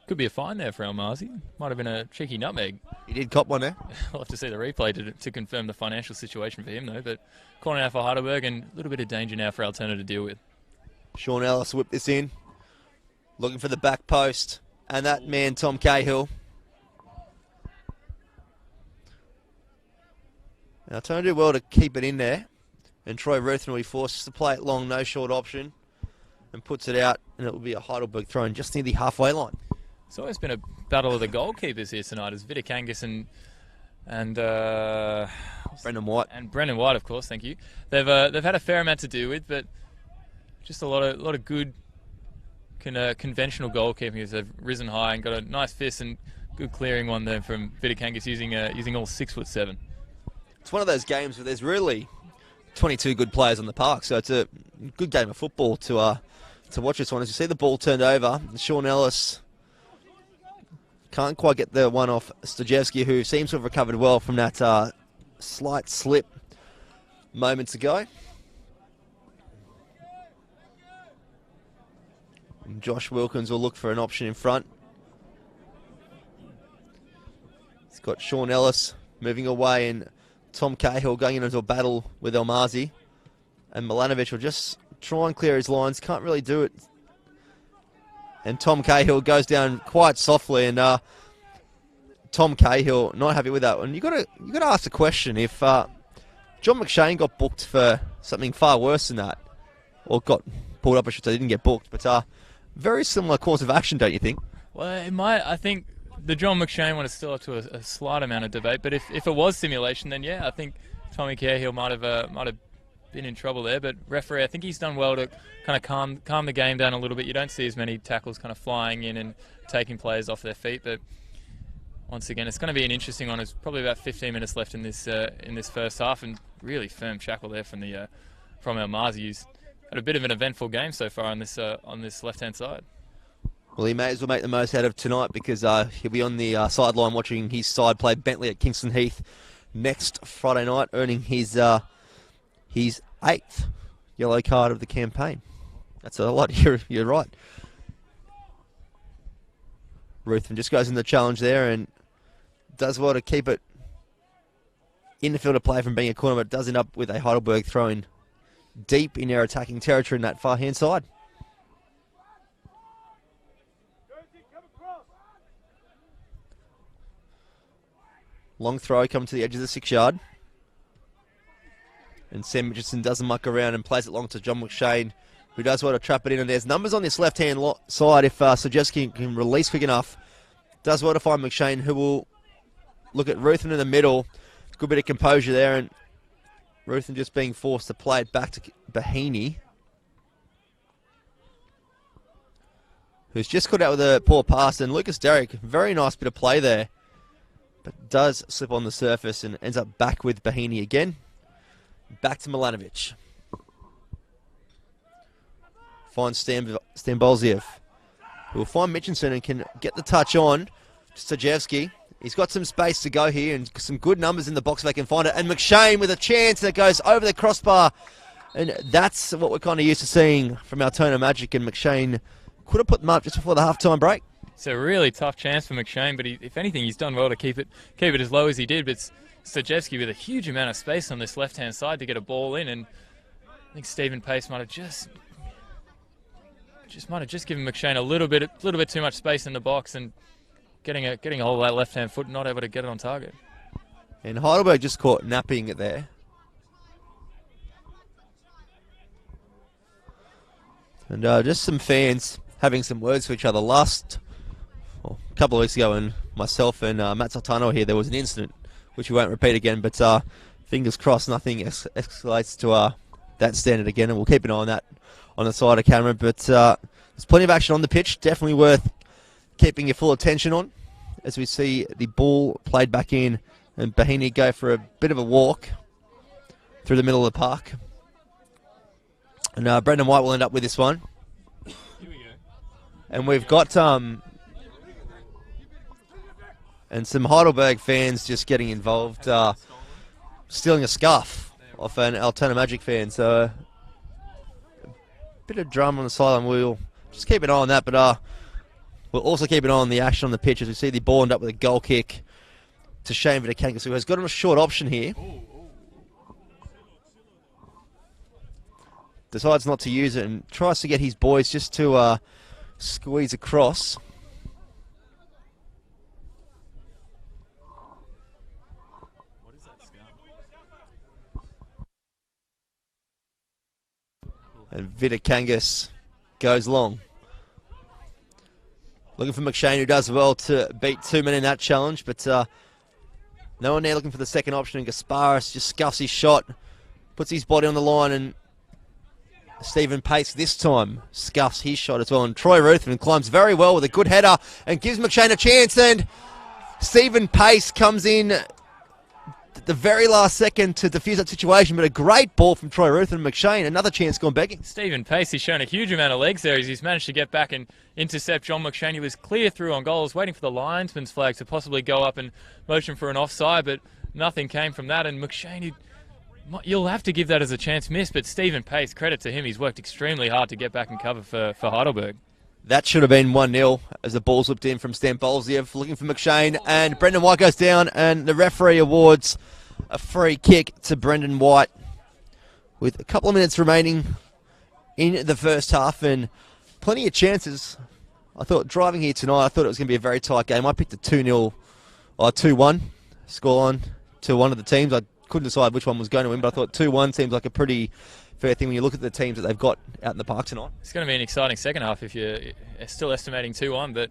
Could be a fine there for Almazi. Might have been a cheeky nutmeg. He did cop one there. I'll have to see the replay to confirm the financial situation for him, though. But corner now for Heidelberg, and a little bit of danger now for Altona to deal with. Sean Ellis whipped this in. Looking for the back post. And that man, Tom Cahill. And Altona do well to keep it in there. And Troy Ruthven will be forced to play it long, no short option, and puts it out, and it will be a Heidelberg throw in just near the halfway line. It's always been a battle of the goalkeepers here tonight, as Vidikangas and Brendan White. And Brendan White, of course, thank you. They've had a fair amount to do with, but just a lot of good conventional goalkeeping as they've risen high and got a nice fist and good clearing one there from Vidikangas using all 6'7". It's one of those games where there's really 22 good players on the park, so it's a good game of football to watch this one. As you see the ball turned over, Sean Ellis can't quite get the one off Stojevski, who seems to have recovered well from that slight slip moments ago. And Josh Wilkins will look for an option in front. He's got Sean Ellis moving away and Tom Cahill going into a battle with Elmazi. And Milanovic will just try and clear his lines. Can't really do it. And Tom Cahill goes down quite softly, and Tom Cahill not happy with that one. You got to ask the question if John McShane got booked for something far worse than that, or got pulled up. I should say, didn't get booked, but very similar course of action, don't you think? Well, it might. I think the John McShane one is still up to a slight amount of debate. But if it was simulation, then yeah, I think Tommy Cahill might have been in trouble there. But referee, I think he's done well to kind of calm the game down a little bit. You don't see as many tackles kind of flying in and taking players off their feet. But once again, it's going to be an interesting one. There's probably about 15 minutes left in this first half, and really firm shackle there from Elmazi, who's had a bit of an eventful game so far on this left-hand side. Well, he may as well make the most out of tonight, because he'll be on the sideline watching his side play Bentley at Kingston Heath next Friday night, earning his 8th yellow card of the campaign. That's a lot. You're right. Ruthven just goes in the challenge there and does well to keep it in the field of play from being a corner, but it does end up with a Heidelberg throw-in deep in their attacking territory in that far-hand side. Long throw coming to the edge of the 6-yard. And Sam Mitchelson doesn't muck around and plays it long to John McShane, who does well to trap it in. And there's numbers on this left-hand side if Sojevski can release quick enough. Does well to find McShane, who will look at Ruthven in the middle. Good bit of composure there, and Ruthven just being forced to play it back to Bahini, who's just cut out with a poor pass. And Lucas Derrick, very nice bit of play there, but does slip on the surface and ends up back with Bahini again. Back to Milanovic. Finds Stambolziev, who will find Mitchinson and can get the touch on Stojevski. He's got some space to go here and some good numbers in the box if they can find it. And McShane with a chance that goes over the crossbar. And that's what we're kind of used to seeing from Altona Magic. And McShane could have put them up just before the halftime break. It's a really tough chance for McShane, but if anything, he's done well to keep it as low as he did. But Stojevski with a huge amount of space on this left-hand side to get a ball in, and I think Stephen Pace might have just given McShane a little bit too much space in the box, and getting a hold of that left-hand foot, not able to get it on target. And Heidelberg just caught napping it there. And just some fans having some words for each other. A couple of weeks ago, when myself and Matt Sultano were here, there was an incident which we won't repeat again, but fingers crossed nothing escalates to that standard again, and we'll keep an eye on that on the side of camera. But there's plenty of action on the pitch, definitely worth keeping your full attention on, as we see the ball played back in and Bahini go for a bit of a walk through the middle of the park. And Brendan White will end up with this one. Here we go. And we've got and some Heidelberg fans just getting involved, stealing a scarf off an Altona Magic fan. So a bit of drama on the sideline. We'll just keep an eye on that, but we'll also keep an eye on the action on the pitch as we see the ball end up with a goal kick to Shane Vidikangas, who has got him a short option here. Decides not to use it and tries to get his boys just to squeeze across. And Vidakangas goes long. Looking for McShane, who does well to beat 2 men in that challenge, but no one there looking for the second option, and Gasparis just scuffs his shot, puts his body on the line, and Stephen Pace this time scuffs his shot as well. And Troy Ruthven climbs very well with a good header and gives McShane a chance, and Stephen Pace comes in at the very last second to defuse that situation, but a great ball from Troy Ruthven and McShane. Another chance gone begging. Stephen Pace has shown a huge amount of legs there as he's managed to get back and intercept John McShane. He was clear through on goals, waiting for the linesman's flag to possibly go up and motion for an offside, but nothing came from that. And McShane, you'll have to give that as a chance miss, but Stephen Pace, credit to him, he's worked extremely hard to get back and cover for Heidelberg. That should have been 1-0 as the ball's whipped in from Stan Bolziev, looking for McShane, and Brendan White goes down, and the referee awards a free kick to Brendan White with a couple of minutes remaining in the first half and plenty of chances. I thought driving here tonight, I thought it was going to be a very tight game. I picked a 2-0 or 2-1 scoreline to one of the teams. I couldn't decide which one was going to win, but I thought 2-1 seems like a pretty fair thing when you look at the teams that they've got out in the park tonight. It's going to be an exciting second half if you're still estimating 2-1, but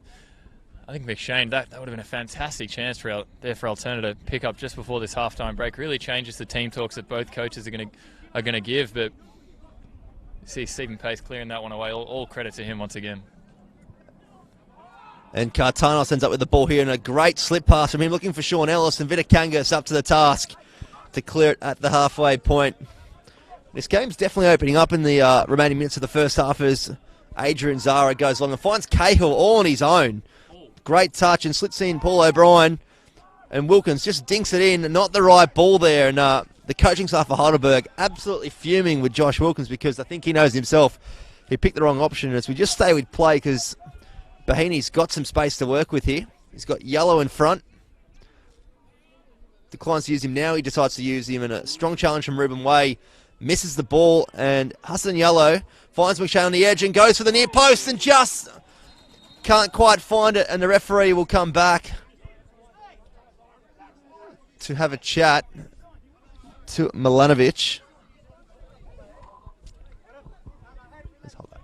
I think McShane, that would have been a fantastic chance for Altona to pick up just before this halftime break. Really changes the team talks that both coaches are going to give, but you see Stephen Pace clearing that one away. All credit to him once again. And Cartanos ends up with the ball here, and a great slip pass from him, looking for Sean Ellis, and Vidakangas up to the task to clear it at the halfway point. This game's definitely opening up in the remaining minutes of the first half as Adrian Zara goes long and finds Cahill all on his own. Great touch and slits in Paul O'Brien, and Wilkins just dinks it in. Not the right ball there, and the coaching staff of Heidelberg absolutely fuming with Josh Wilkins because I think he knows himself he picked the wrong option. As we just stay with play because Bahini's got some space to work with here. He's got Yellow in front. Declines to use him now. He decides to use him in a strong challenge from Ruben Way. Misses the ball, and Hassan Yellow finds McShane on the edge and goes for the near post and just can't quite find it, and the referee will come back to have a chat to Milanovic. Let's hold that.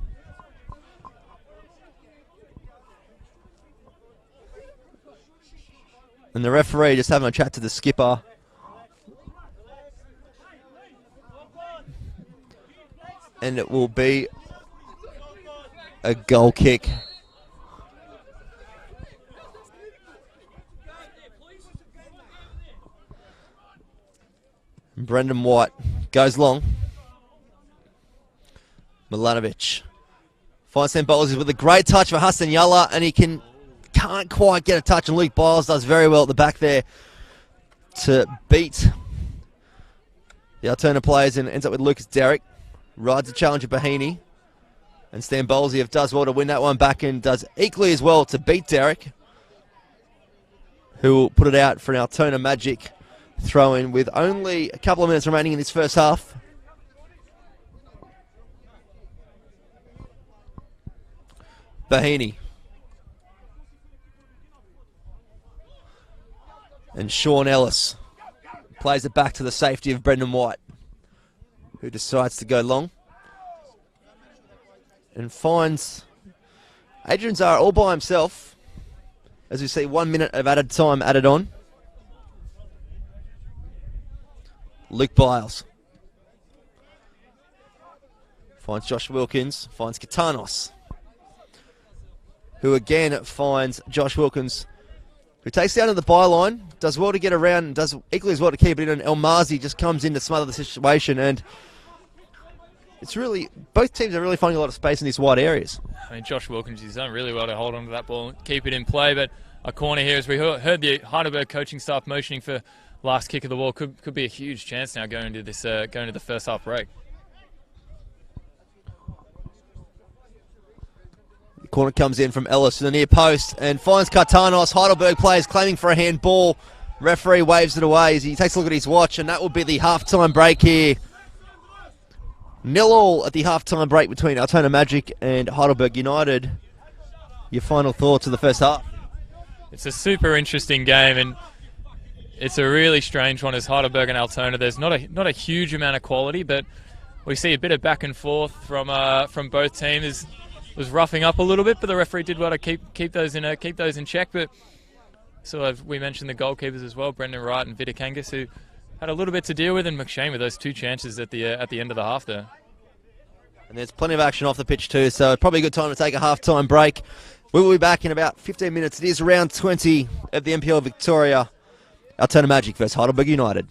And the referee just having a chat to the skipper. And it will be a goal kick. Brendan White goes long. Milanovic finds Sam Bowles with a great touch for Hassan Yalla, and he can't quite get a touch, and Luke Biles does very well at the back there to beat the Altona players and ends up with Lucas Derrick. Rides a challenge of Bahini, and Stan Bolziev does well to win that one back and does equally as well to beat Derrick, who will put it out for an Altona Magic throw-in with only a couple of minutes remaining in this first half. Bahini. And Sean Ellis plays it back to the safety of Brendan White, who decides to go long and finds Adrian Zara all by himself, as we see 1 minute of added time added on. Luke Biles finds Josh Wilkins, finds Katanos, who again finds Josh Wilkins, who takes down to the byline, does well to get around, and does equally as well to keep it in, and El Mazi just comes in to smother the situation, and it's really, both teams are really finding a lot of space in these wide areas. I mean, Josh Wilkins, he's done really well to hold on to that ball and keep it in play, but a corner here, as we heard the Heidelberg coaching staff motioning for last kick of the ball, could be a huge chance now going into this going to the first half break. The corner comes in from Ellis to the near post and finds Cartanos. Heidelberg players claiming for a handball. Referee waves it away as he takes a look at his watch, and that will be the halftime break here. 0-0 at the halftime break between Altona Magic and Heidelberg United. Your final thoughts of the first half? It's a super interesting game, and it's a really strange one as Heidelberg and Altona. There's not a huge amount of quality, but We see a bit of back and forth from both teams. It was roughing up a little bit, but the referee did well to keep those in check. But so we mentioned the goalkeepers as well, Brendan Wright and Vitakangas, who had a little bit to deal with, and McShane with those 2 chances at the end of the half there. And there's plenty of action off the pitch too, so probably a good time to take a half-time break. We will be back in about 15 minutes. It is round 20 of the NPL Victoria. Altona Magic versus Heidelberg United.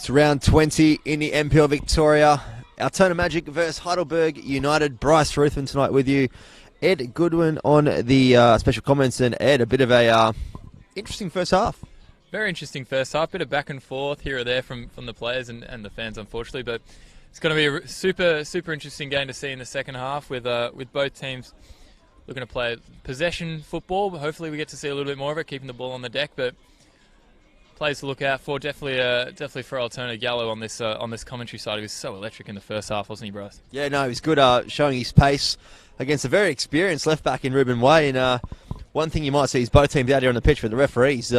It's round 20 in the NPL Victoria. Altona Magic versus Heidelberg United. Bryce Ruthven tonight with you. Ed Goodwin on the special comments. And Ed, a bit of a interesting first half. Very interesting first half. Bit of back and forth here or there from the players and the fans, unfortunately. But it's going to be a super interesting game to see in the second half with both teams looking to play possession football. But hopefully we get to see a little bit more of it, keeping the ball on the deck. But plays to look out for. Definitely for Altona Gallo on this commentary side. He was so electric in the first half, wasn't he, Bryce? Yeah, no, he was good, showing his pace against a very experienced left back in Ruben Way. And one thing you might see is both teams out here on the pitch with the referees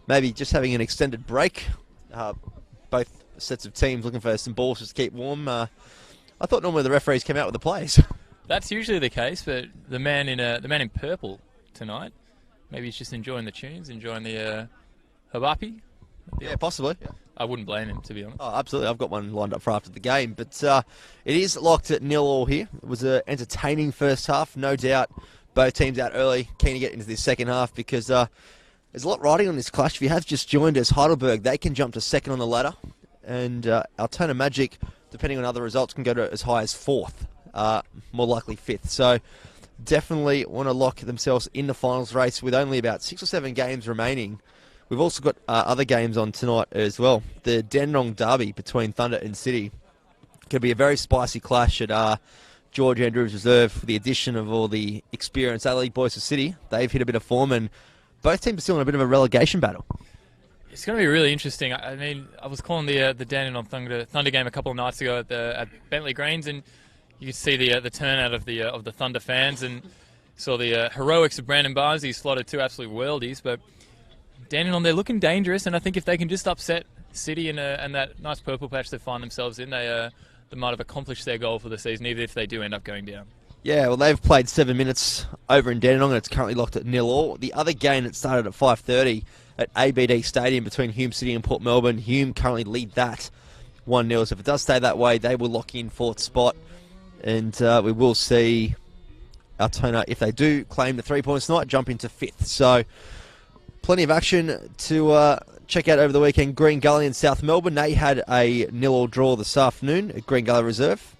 maybe just having an extended break. Both sets of teams looking for some balls to keep warm. I thought normally the referees came out with the plays. That's usually the case, but the man in purple tonight, maybe he's just enjoying the tunes, enjoying the Habapi? Yeah, possibly. Yeah. I wouldn't blame him, to be honest. Oh, absolutely. I've got one lined up for after the game. But it is locked at 0-0 here. It was an entertaining first half, no doubt. Both teams out early, keen to get into this second half because there's a lot riding on this clash. If you have just joined us, Heidelberg, they can jump to second on the ladder. And Altona Magic, depending on other results, can go to as high as fourth, more likely fifth. So definitely want to lock themselves in the finals race with only about 6 or 7 games remaining. We've also got other games on tonight as well. The Dandenong Derby between Thunder and City could be a very spicy clash at George Andrews Reserve with the addition of all the experienced A-League boys of City. They've hit a bit of form and both teams are still in a bit of a relegation battle. It's going to be really interesting. I mean, I was calling the Dandenong Thunder game a couple of nights ago at Bentley Greens, and you could see the turnout of the Thunder fans and saw the heroics of Brandon Barnes. He slotted 2 absolute worldies, but Dandenong, they're looking dangerous, and I think if they can just upset City and that nice purple patch they find themselves in, they might have accomplished their goal for the season, even if they do end up going down. Yeah, well, they've played 7 minutes over in Dandenong, and it's currently locked at 0-0. The other game that started at 5:30 at ABD Stadium between Hume City and Port Melbourne, Hume currently lead that 1-0. So if it does stay that way, they will lock in 4th spot, and we will see Altona, if they do claim the 3 points tonight, jump into 5th. So plenty of action to check out over the weekend. Green Gully and South Melbourne, they had a 0-0 draw this afternoon at Green Gully Reserve.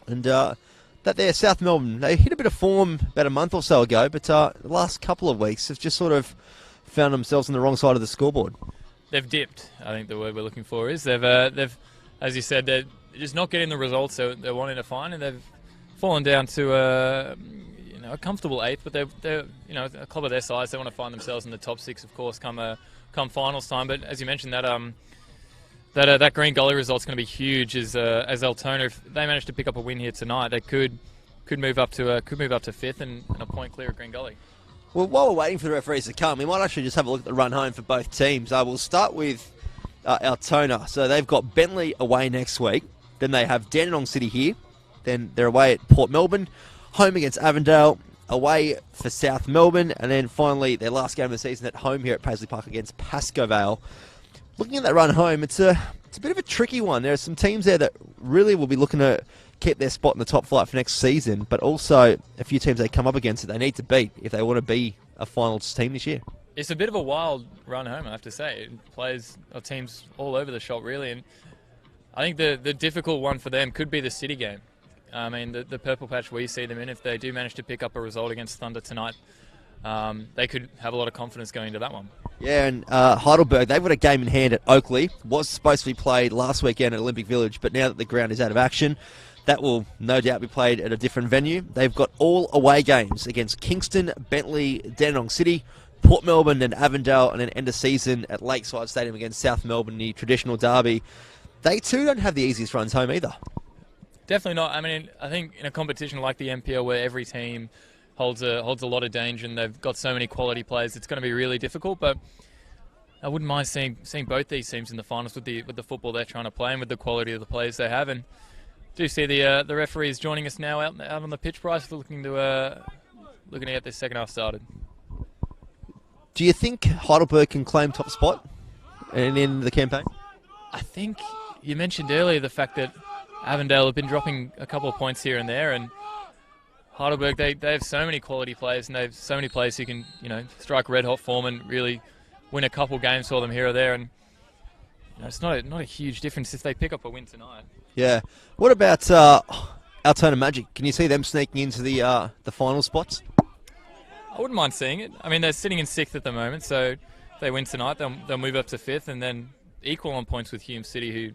And that there, South Melbourne, they hit a bit of form about a month or so ago, but the last couple of weeks have just sort of found themselves on the wrong side of the scoreboard. They've dipped, I think the word we're looking for is. They've as you said, they're just not getting the results they're wanting to find, and they've fallen down to a comfortable 8th, but they're a club of their size. They want to find themselves in the top 6, of course, come finals time. But as you mentioned, that Green Gully result's going to be huge. As Altona, if they manage to pick up a win here tonight, they could move up to 5th and a point clear of Green Gully. Well, while we're waiting for the referees to come, we might actually just have a look at the run home for both teams. We'll start with Altona. So they've got Bentley away next week. Then they have Dandenong City here. Then they're away at Port Melbourne. Home against Avondale, away for South Melbourne, and then finally their last game of the season at home here at Paisley Park against Pascoe Vale. Looking at that run home, it's a bit of a tricky one. There are some teams there that really will be looking to keep their spot in the top flight for next season, but also a few teams they come up against that they need to beat if they want to be a finals team this year. It's a bit of a wild run home, I have to say. Players or teams all over the shop, really, and I think the difficult one for them could be the City game. I mean, the purple patch we see them in, if they do manage to pick up a result against Thunder tonight, they could have a lot of confidence going into that one. Yeah, and Heidelberg, they've got a game in hand at Oakley. Was supposed to be played last weekend at Olympic Village, but now that the ground is out of action, that will no doubt be played at a different venue. They've got all away games against Kingston, Bentley, Dandenong City, Port Melbourne and Avondale, and then end of season at Lakeside Stadium against South Melbourne, the traditional derby. They too don't have the easiest runs home either. Definitely not. I mean, I think in a competition like the NPL where every team holds a lot of danger and they've got so many quality players, it's going to be really difficult. But I wouldn't mind seeing both these teams in the finals with the football they're trying to play and with the quality of the players they have. And do see the referees joining us now out on the pitch, Bryce, looking to get this second half started. Do you think Heidelberg can claim top spot and end the campaign? I think you mentioned earlier the fact that Avondale have been dropping a couple of points here and there, and Heidelberg, they have so many quality players, and they have so many players who can strike red hot form and really win a couple games for them here or there. And it's not a huge difference if they pick up a win tonight. Yeah. What about Altona Magic? Can you see them sneaking into the final spots? I wouldn't mind seeing it. I mean, they're sitting in 6th at the moment, so if they win tonight, they'll move up to 5th and then equal on points with Hume City,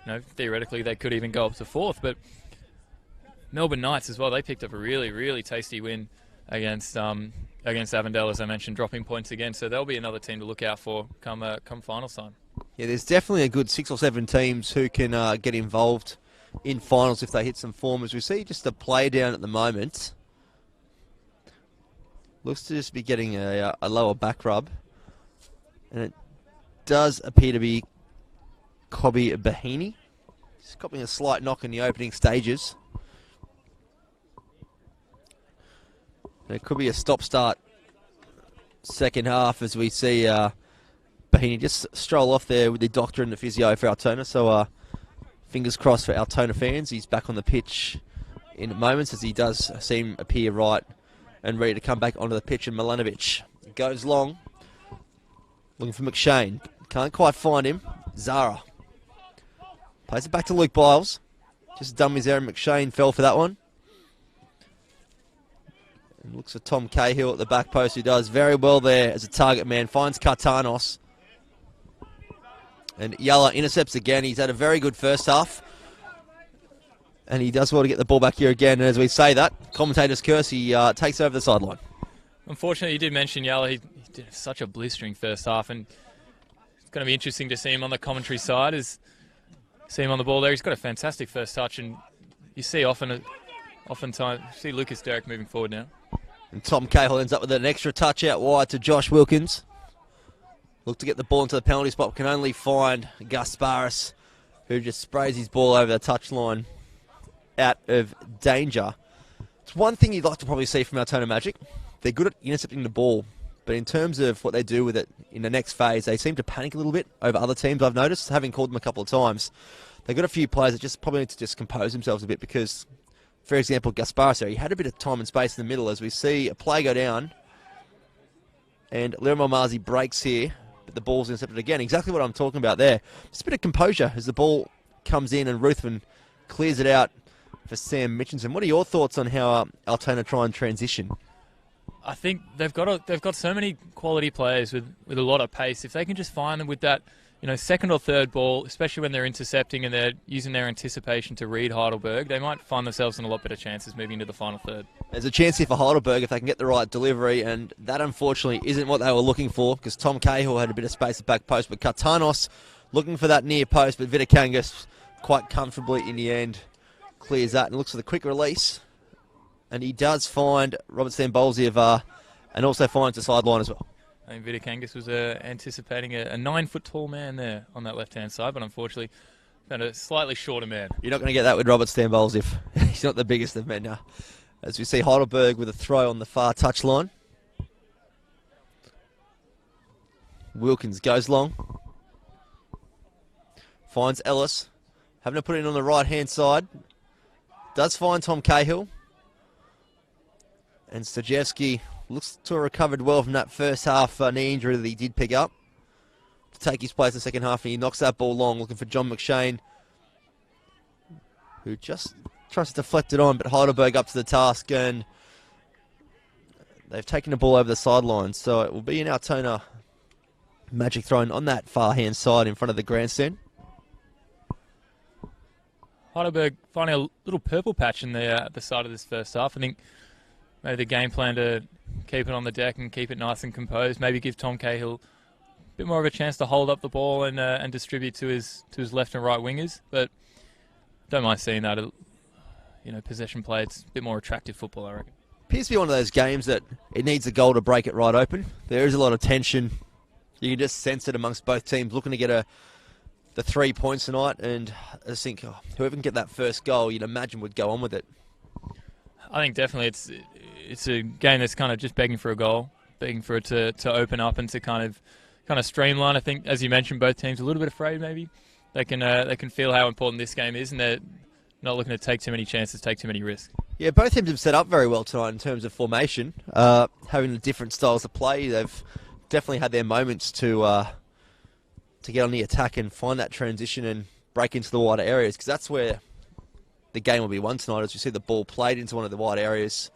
who, theoretically they could even go up to 4th. But Melbourne Knights as well, they picked up a really, really tasty win against Avondale, as I mentioned, dropping points again. So they'll be another team to look out for come finals time. Yeah, there's definitely a good 6 or 7 teams who can get involved in finals if they hit some form. As we see just a play down at the moment. Looks to just be getting a lower back rub. And it does appear to be Kobe Bahini. He's copying a slight knock in the opening stages. There could be a stop-start second half as we see Bahini just stroll off there with the doctor and the physio for Altona. So fingers crossed for Altona fans. He's back on the pitch in moments as he does appear right and ready to come back onto the pitch. And Milanovic goes long, looking for McShane. Can't quite find him. Zara plays it back to Luke Biles. Just dummies there, and McShane fell for that one. And looks for Tom Cahill at the back post, who does very well there as a target man. Finds Kartanos. And Yalla intercepts again. He's had a very good first half. And he does well to get the ball back here again. And as we say that, commentator's curse, he takes over the sideline. Unfortunately, you did mention Yalla. He did such a blistering first half. And it's going to be interesting to see him on the commentary side. See him on the ball there. He's got a fantastic first touch. And you see oftentimes, see Lucas Derrick moving forward now. And Tom Cahill ends up with an extra touch out wide to Josh Wilkins. Look to get the ball into the penalty spot. Can only find Gasparis, who just sprays his ball over the touchline out of danger. It's one thing you'd like to probably see from Altona Magic. They're good at intercepting the ball, but in terms of what they do with it in the next phase, they seem to panic a little bit over other teams, I've noticed, having called them a couple of times. They've got a few players that just probably need to just compose themselves a bit because, for example, Gasparis there, he had a bit of time and space in the middle as we see a play go down, and Lero Mazi breaks here, but the ball's intercepted again. Exactly what I'm talking about there. Just a bit of composure as the ball comes in and Ruthven clears it out for Sam Mitchinson. What are your thoughts on how Altona try and transition? I think they've got so many quality players with a lot of pace. If they can just find them with that, second or third ball, especially when they're intercepting and they're using their anticipation to read Heidelberg, they might find themselves in a lot better chances moving into the final third. There's a chance here for Heidelberg if they can get the right delivery, and that unfortunately isn't what they were looking for because Tom Cahill had a bit of space at back post, but Kartanos looking for that near post, but Vitakangas quite comfortably in the end clears that and looks for the quick release. And he does find Robert Stambolziev and also finds the sideline as well. I think Vitakangas was anticipating a 9-foot-tall man there on that left-hand side, but unfortunately found a slightly shorter man. You're not going to get that with Robert Stambolziev. He's not the biggest of men now. As we see Heidelberg with a throw on the far touchline. Wilkins goes long. Finds Ellis. Having to put it on the right-hand side. Does find Tom Cahill. And Stajewski looks to have recovered well from that first half knee injury that he did pick up to take his place in the second half, and he knocks that ball long, looking for John McShane, who just tries to deflect it on, but Heidelberg up to the task, and they've taken the ball over the sideline, so it will be an Altona Magic thrown on that far-hand side in front of the grandstand. Heidelberg finding a little purple patch in the side of this first half. I think maybe the game plan to keep it on the deck and keep it nice and composed. Maybe give Tom Cahill a bit more of a chance to hold up the ball and distribute to his left and right wingers. But don't mind seeing that. Possession play. It's a bit more attractive football, I reckon. Appears to be one of those games that it needs a goal to break it right open. There is a lot of tension. You can just sense it amongst both teams looking to get the 3 points tonight. And I just think whoever can get that first goal, you'd imagine would go on with it. I think definitely it's a game that's kind of just begging for a goal, begging for it to open up and to kind of streamline. I think, as you mentioned, both teams are a little bit afraid. Maybe they can feel how important this game is, and they're not looking to take too many chances, take too many risks. Yeah, both teams have set up very well tonight in terms of formation, having the different styles of play. They've definitely had their moments to to get on the attack and find that transition and break into the wider areas, because that's where the game will be won tonight, as you see the ball played into one of the wide areas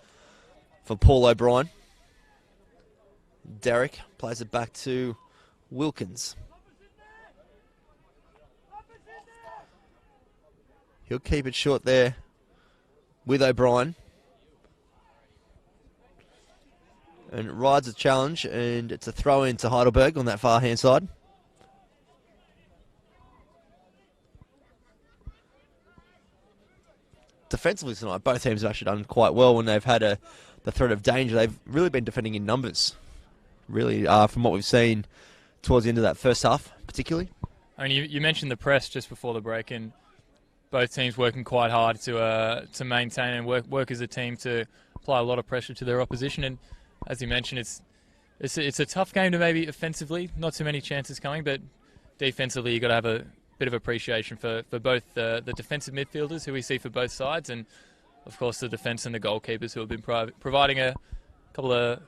for Paul O'Brien. Derek plays it back to Wilkins. He'll keep it short there with O'Brien. And rides a challenge, and it's a throw in to Heidelberg on that far hand side. Defensively tonight, both teams have actually done quite well when they've had the threat of danger. They've really been defending in numbers, really, from what we've seen towards the end of that first half, particularly. I mean, you mentioned the press just before the break, and both teams working quite hard to maintain and work as a team to apply a lot of pressure to their opposition. And as you mentioned, it's a tough game to maybe offensively, not too many chances coming, but defensively you've got to have a bit of appreciation for both the defensive midfielders who we see for both sides, and of course the defence and the goalkeepers who have been providing a couple of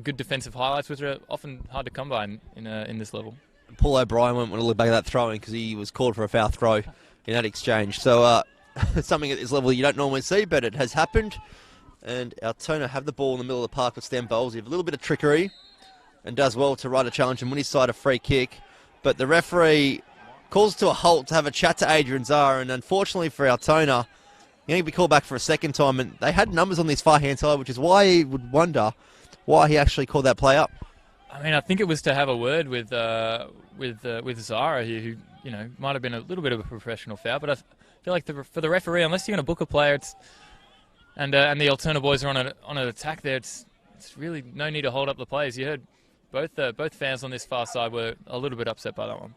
good defensive highlights, which are often hard to come by in this level. Paul O'Brien went to look back at that throw-in because he was called for a foul throw in that exchange. So it's something at this level you don't normally see, but it has happened. And Altona have the ball in the middle of the park with Stan Bowles. He have a little bit of trickery and does well to ride a challenge and win his side a free kick. But the referee calls to a halt to have a chat to Adrian Zara, and unfortunately for Altona, he will be called back for a second time, and they had numbers on this far-hand side, which is why he would wonder why he actually called that play up. I mean, I think it was to have a word with Zara here, who might have been a little bit of a professional foul, but I feel like for the referee, unless you're going to book a player, and the Altona boys are on an attack there, it's really no need to hold up the players. You heard both fans on this far side were a little bit upset by that one.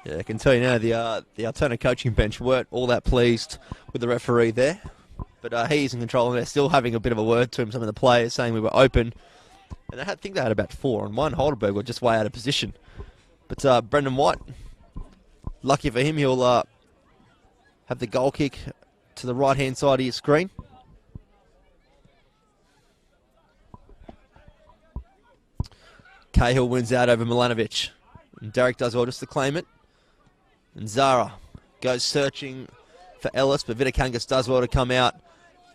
Yeah, I can tell you now, the Altona coaching bench weren't all that pleased with the referee there. But he's in control, and they're still having a bit of a word to him, some of the players, saying we were open. And I think they had about 4 on 1. Heidelberg were just way out of position. But Brendan White, lucky for him, he'll have the goal kick to the right-hand side of your screen. Cahill wins out over Milanovic. And Derek does well just to claim it. And Zara goes searching for Ellis, but Vidakangas does well to come out.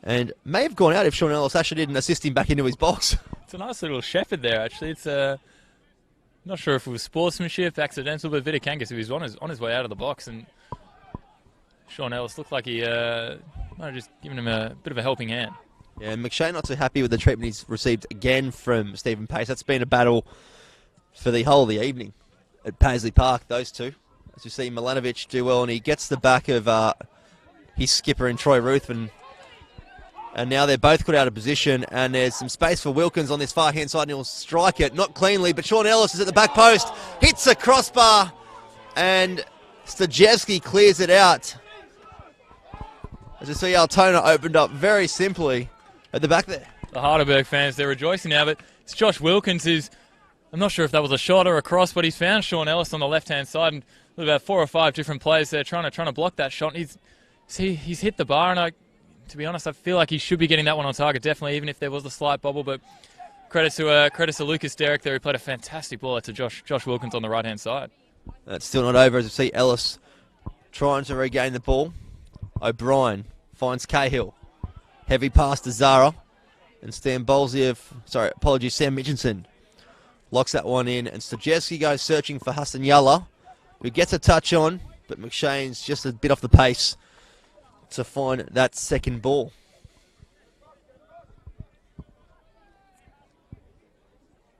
And may have gone out if Sean Ellis actually didn't assist him back into his box. It's a nice little shepherd there, actually. It's not sure if it was sportsmanship, accidental, but Vidakangas, he was on his way out of the box, and Sean Ellis looked like he might have just given him a bit of a helping hand. Yeah, and McShane not too happy with the treatment he's received again from Stephen Pace. That's been a battle for the whole of the evening at Paisley Park, those two. As you see Milanovic do well, and he gets the back of his skipper in Troy Ruthven. And now they're both put out of position, and there's some space for Wilkins on this far-hand side, and he'll strike it, not cleanly, but Sean Ellis is at the back post, hits a crossbar, and Stajewski clears it out. As you see, Altona opened up very simply at the back there. The Heidelberg fans, they're rejoicing now, but it's Josh Wilkins who's, I'm not sure if that was a shot or a cross, but he's found Sean Ellis on the left-hand side, and with about 4 or 5 different players there trying to block that shot. He's hit the bar, and to be honest, I feel like he should be getting that one on target, definitely, even if there was a slight bobble. But credit to Lucas Derrick there, who played a fantastic ball to Josh Wilkins on the right-hand side. That's still not over, as you see Ellis trying to regain the ball. O'Brien finds Cahill. Heavy pass to Zara. And Sam Mitchinson locks that one in. And Stajewski goes searching for Hassan Yalla, who gets a touch on, but McShane's just a bit off the pace to find that second ball.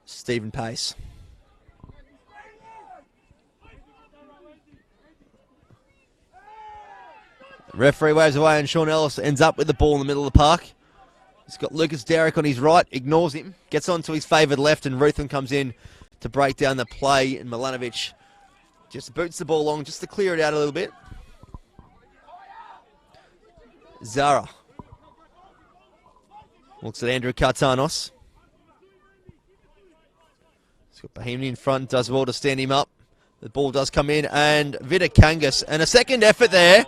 Stephen Pace. Referee waves away, and Sean Ellis ends up with the ball in the middle of the park. He's got Lucas Derrick on his right, ignores him, gets on to his favoured left, and Ruthven comes in to break down the play, and Milanovic just boots the ball along just to clear it out a little bit. Zara looks at Andrew Kartanos. He's got Bohemian in front, does well to stand him up. The ball does come in, and Vidakangas, and a second effort there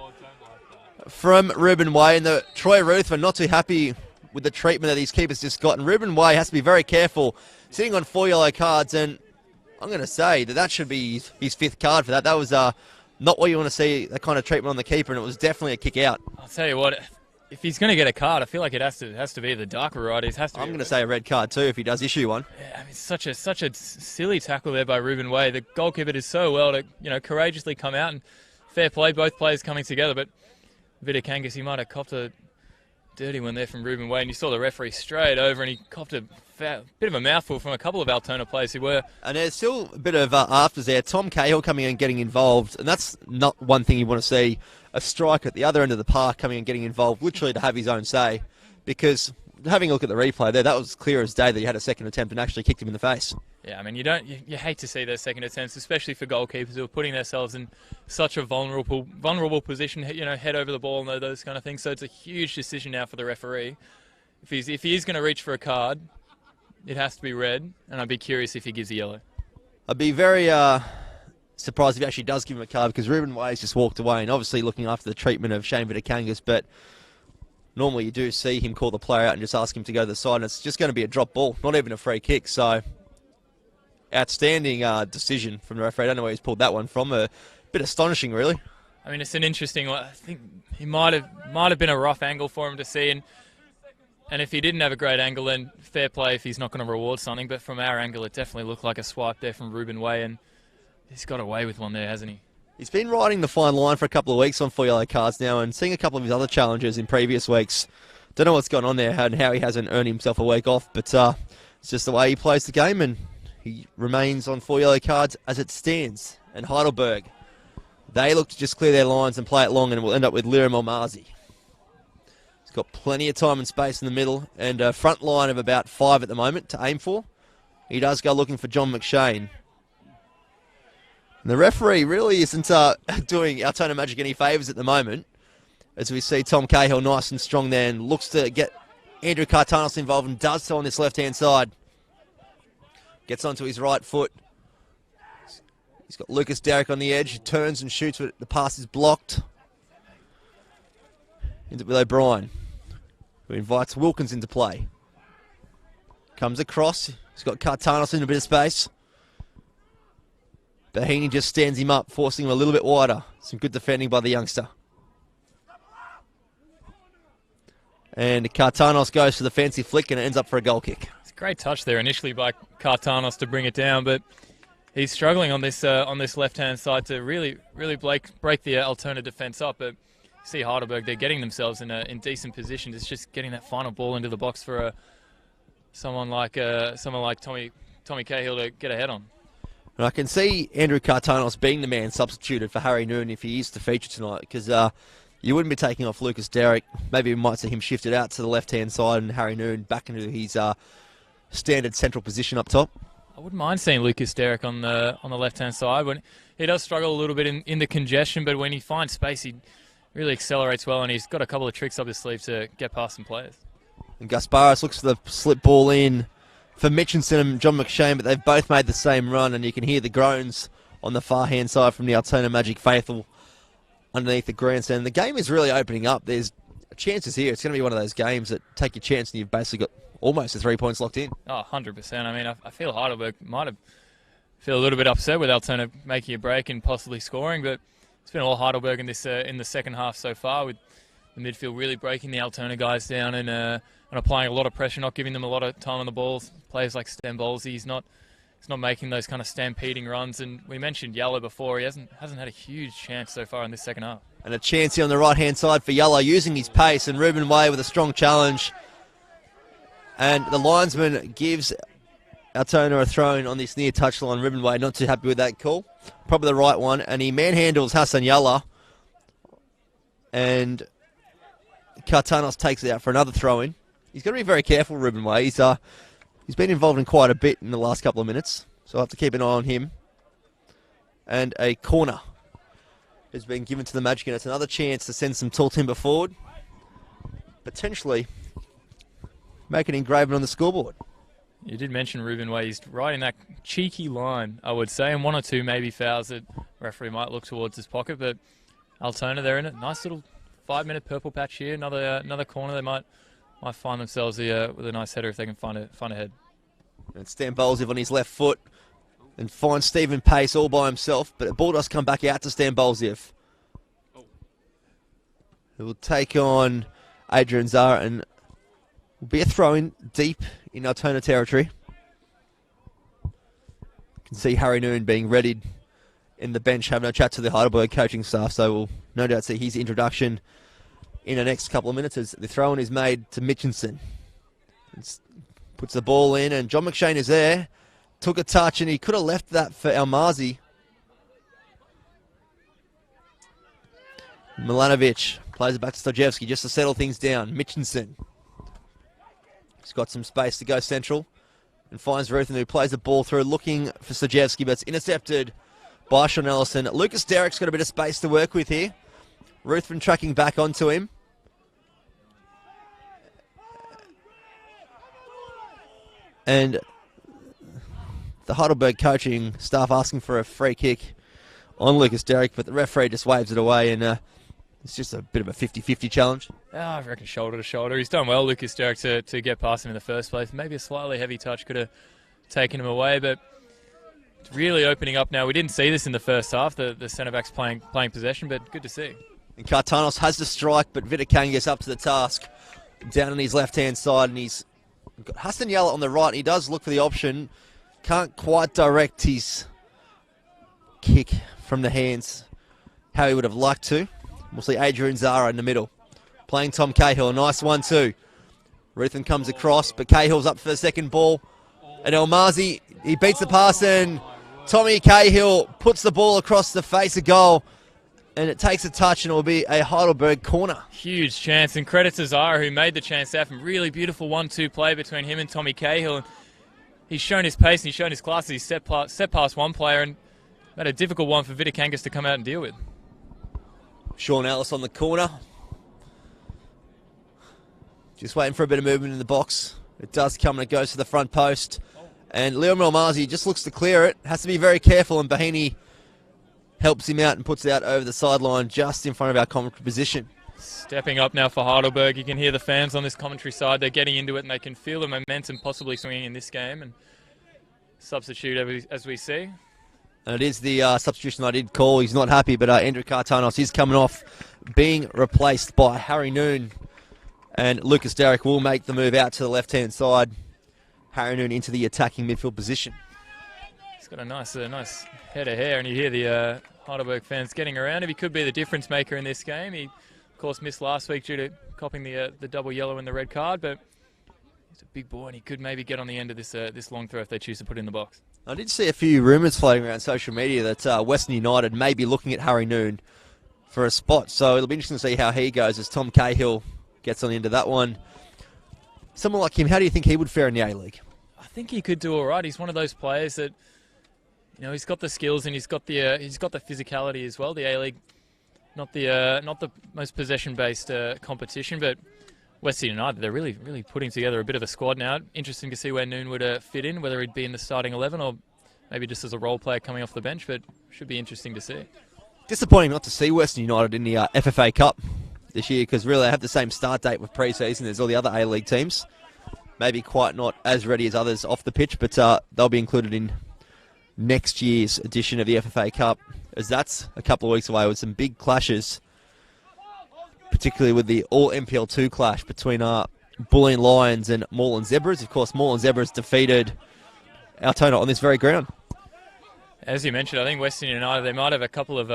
from Ruben Way, and the Troy Ruthven not too happy with the treatment that his keeper's just got, and Ruben Way has to be very careful, sitting on 4 yellow cards, and I'm going to say that should be his 5th card for that. That was not what you want to see, that kind of treatment on the keeper, and it was definitely a kick out. I'll tell you what, if he's going to get a card, I feel like it has to be the darker varieties. I'm going to say a red card too if he does issue one. Yeah, I mean, such a silly tackle there by Ruben Way. The goalkeeper did so well to courageously come out, and fair play, both players coming together. But Vidakangas, he might have copped a dirty one there from Ruben Way, and you saw the referee straight over, and he copped a bit of a mouthful from a couple of Altona players who were. And there's still a bit of afters there. Tom Cahill coming in and getting involved, and that's not one thing you want to see. A striker at the other end of the park coming and getting involved, literally to have his own say, because having a look at the replay there, that was clear as day that he had a second attempt and actually kicked him in the face. Yeah, I mean, you hate to see those second attempts, especially for goalkeepers who are putting themselves in such a vulnerable position, head over the ball and those kind of things. So it's a huge decision now for the referee. If he is going to reach for a card, it has to be red, and I'd be curious if he gives a yellow. I'd be very surprised if he actually does give him a card, because Ruben Way's just walked away, and obviously looking after the treatment of Shane Vidakangas, but normally you do see him call the player out and just ask him to go to the side, and it's just going to be a drop ball, not even a free kick. So outstanding decision from the referee. I don't know where he's pulled that one from. A bit astonishing, really. I mean, it's an interesting one. I think he might have been a rough angle for him to see, and if he didn't have a great angle, then fair play if he's not going to reward something. But from our angle, it definitely looked like a swipe there from Ruben Way, and he's got away with one there, hasn't he? He's been riding the fine line for a couple of weeks on 4 yellow cards now, and seeing a couple of his other challenges in previous weeks. Don't know what's gone on there and how he hasn't earned himself a week off, but it's just the way he plays the game, and he remains on 4 yellow cards as it stands. And Heidelberg, they look to just clear their lines and play it long, and we'll end up with Liram Almazi. He's got plenty of time and space in the middle, and a front line of about 5 at the moment to aim for. He does go looking for John McShane. And the referee really isn't doing Altona Magic any favours at the moment, as we see Tom Cahill nice and strong there and looks to get Andrew Cartanos involved, and does so on this left-hand side. Gets onto his right foot. He's got Lucas Derrick on the edge. He turns and shoots, but the pass is blocked. Into with O'Brien, who invites Wilkins into play. Comes across. He's got Cartanos in a bit of space. Bahini just stands him up, forcing him a little bit wider. Some good defending by the youngster. And Cartanos goes for the fancy flick, and it ends up for a goal kick. It's a great touch there initially by Cartanos to bring it down, but he's struggling on this left-hand side to really break the Altona defence up. But see Heidelberg, they're getting themselves in decent positions. It's just getting that final ball into the box for someone like Tommy Cahill to get ahead on. And I can see Andrew Cartanos being the man substituted for Harry Noon if he is to feature tonight, because you wouldn't be taking off Lucas Derrick. Maybe we might see him shifted out to the left-hand side and Harry Noon back into his standard central position up top. I wouldn't mind seeing Lucas Derrick on the left-hand side. When he does struggle a little bit in the congestion, but when he finds space, he really accelerates well, and he's got a couple of tricks up his sleeve to get past some players. And Gasparis looks for the slip ball in for Mitchinson and John McShane, but they've both made the same run, and you can hear the groans on the far-hand side from the Altona Magic faithful underneath the grandstand. The game is really opening up. There's chances here. It's going to be one of those games that take your chance and you've basically got almost the 3 points locked in. Oh, 100%. I mean, I feel Heidelberg might feel a little bit upset with Altona making a break and possibly scoring, but it's been all Heidelberg in the second half so far, with the midfield really breaking the Altona guys down and applying a lot of pressure, not giving them a lot of time on the balls. Players like Stambolzi, he's not making those kind of stampeding runs. And we mentioned Yellow before. He hasn't had a huge chance so far in this second half. And a chance here on the right-hand side for Yellow, using his pace, and Ruben Way with a strong challenge. And the linesman gives Altona a throw-in on this near touchline. Ruben Way not too happy with that call. Probably the right one. And he manhandles Hassan Yalla. And Cartanos takes it out for another throw-in. He's got to be very careful, Ruben Way. He's been involved in quite a bit in the last couple of minutes, so I'll have to keep an eye on him. And a corner has been given to the Magic, and it's another chance to send some tall timber forward. Potentially make an engraving on the scoreboard. You did mention Ruben Way. He's right in that cheeky line, I would say, and one or two maybe fouls that referee might look towards his pocket, but Altona, they're in it. Nice little 5-minute purple patch here. Another corner. They might find themselves with a nice header if they can find a head. And Stambolzi on his left foot. and finds Stephen Pace all by himself, but the ball does come back out to Stan Bolziev, who will take on Adrian Zara, and will be a throw-in deep in Altona territory. You can see Harry Noon being readied in the bench, having a chat to the Heidelberg coaching staff, so we'll no doubt see his introduction in the next couple of minutes as the throw-in is made to Mitchinson. Puts the ball in, and John McShane is there. Took a touch, and he could have left that for Almazi. Milanovic plays it back to Stojevski just to settle things down. Mitchinson. He's got some space to go central and finds Ruthen, who plays the ball through, looking for Stojevski, but it's intercepted by Sean Ellison. Lucas Derrick's got a bit of space to work with here. Ruthven tracking back onto him. And the Heidelberg coaching staff asking for a free kick on Lucas Derrick, but the referee just waves it away, and it's just a bit of a 50-50 challenge. I reckon shoulder to shoulder. He's done well, Lucas Derrick, to get past him in the first place. Maybe a slightly heavy touch could have taken him away, but it's really opening up now. We didn't see this in the first half, the centre-backs playing possession, but good to see. And Kartanos has the strike, but Vitakang gets up to the task. Down on his left-hand side, and he's got Hassan Yalla on the right, and he does look for the option. Can't quite direct his kick from the hands how he would have liked to. We'll see Adrian Zara in the middle, playing Tom Cahill. A nice 1-2. Ruthen comes across, but Cahill's up for the second ball. And Almazi, he beats the pass, and Tommy Cahill puts the ball across the face of goal. And it takes a touch, and it will be a Heidelberg corner. Huge chance, and credit to Zara, who made the chance there. From really beautiful 1-2 play between him and Tommy Cahill. And he's shown his pace and he's shown his class. He's stepped past one player, and had a difficult one for Vitakangas to come out and deal with. Sean Ellis on the corner. Just waiting for a bit of movement in the box. It does come, and it goes to the front post. And Leo Melmazi just looks to clear it. Has to be very careful, and Bahini helps him out and puts it out over the sideline just in front of our commentary position. Stepping up now for Heidelberg. You can hear the fans on this commentary side. They're getting into it, and they can feel the momentum possibly swinging in this game. And substitute as we see. And it is the substitution I did call. He's not happy, but Andrew Kartanos is coming off, being replaced by Harry Noon. And Lucas Derrick will make the move out to the left-hand side. Harry Noon into the attacking midfield position. He's got a nice head of hair, and you hear the Heidelberg fans getting around him. He could be the difference maker in this game. He, of course, missed last week due to copping the double yellow and the red card, but he's a big boy, and he could maybe get on the end of this long throw if they choose to put it in the box. I did see a few rumours floating around social media that Western United may be looking at Harry Noon for a spot, so it'll be interesting to see how he goes as Tom Cahill gets on into that one. Someone like him, how do you think he would fare in the A-League? I think he could do all right. He's one of those players that, you know, he's got the skills and he's got the physicality as well. The A-League, not the most possession-based competition, but Western United, they're really putting together a bit of a squad now. Interesting to see where Noon would fit in, whether he'd be in the starting 11 or maybe just as a role player coming off the bench, but should be interesting to see. Disappointing not to see Western United in the FFA Cup this year, because really they have the same start date with pre-season as all the other A-League teams. Maybe quite not as ready as others off the pitch, but they'll be included in next year's edition of the FFA Cup, as that's a couple of weeks away with some big clashes, particularly with the all NPL 2 clash between Bulleen Lions and Moreland Zebras. Of course, Moreland Zebras defeated Altona on this very ground. As you mentioned, I think Western United, they might have a couple of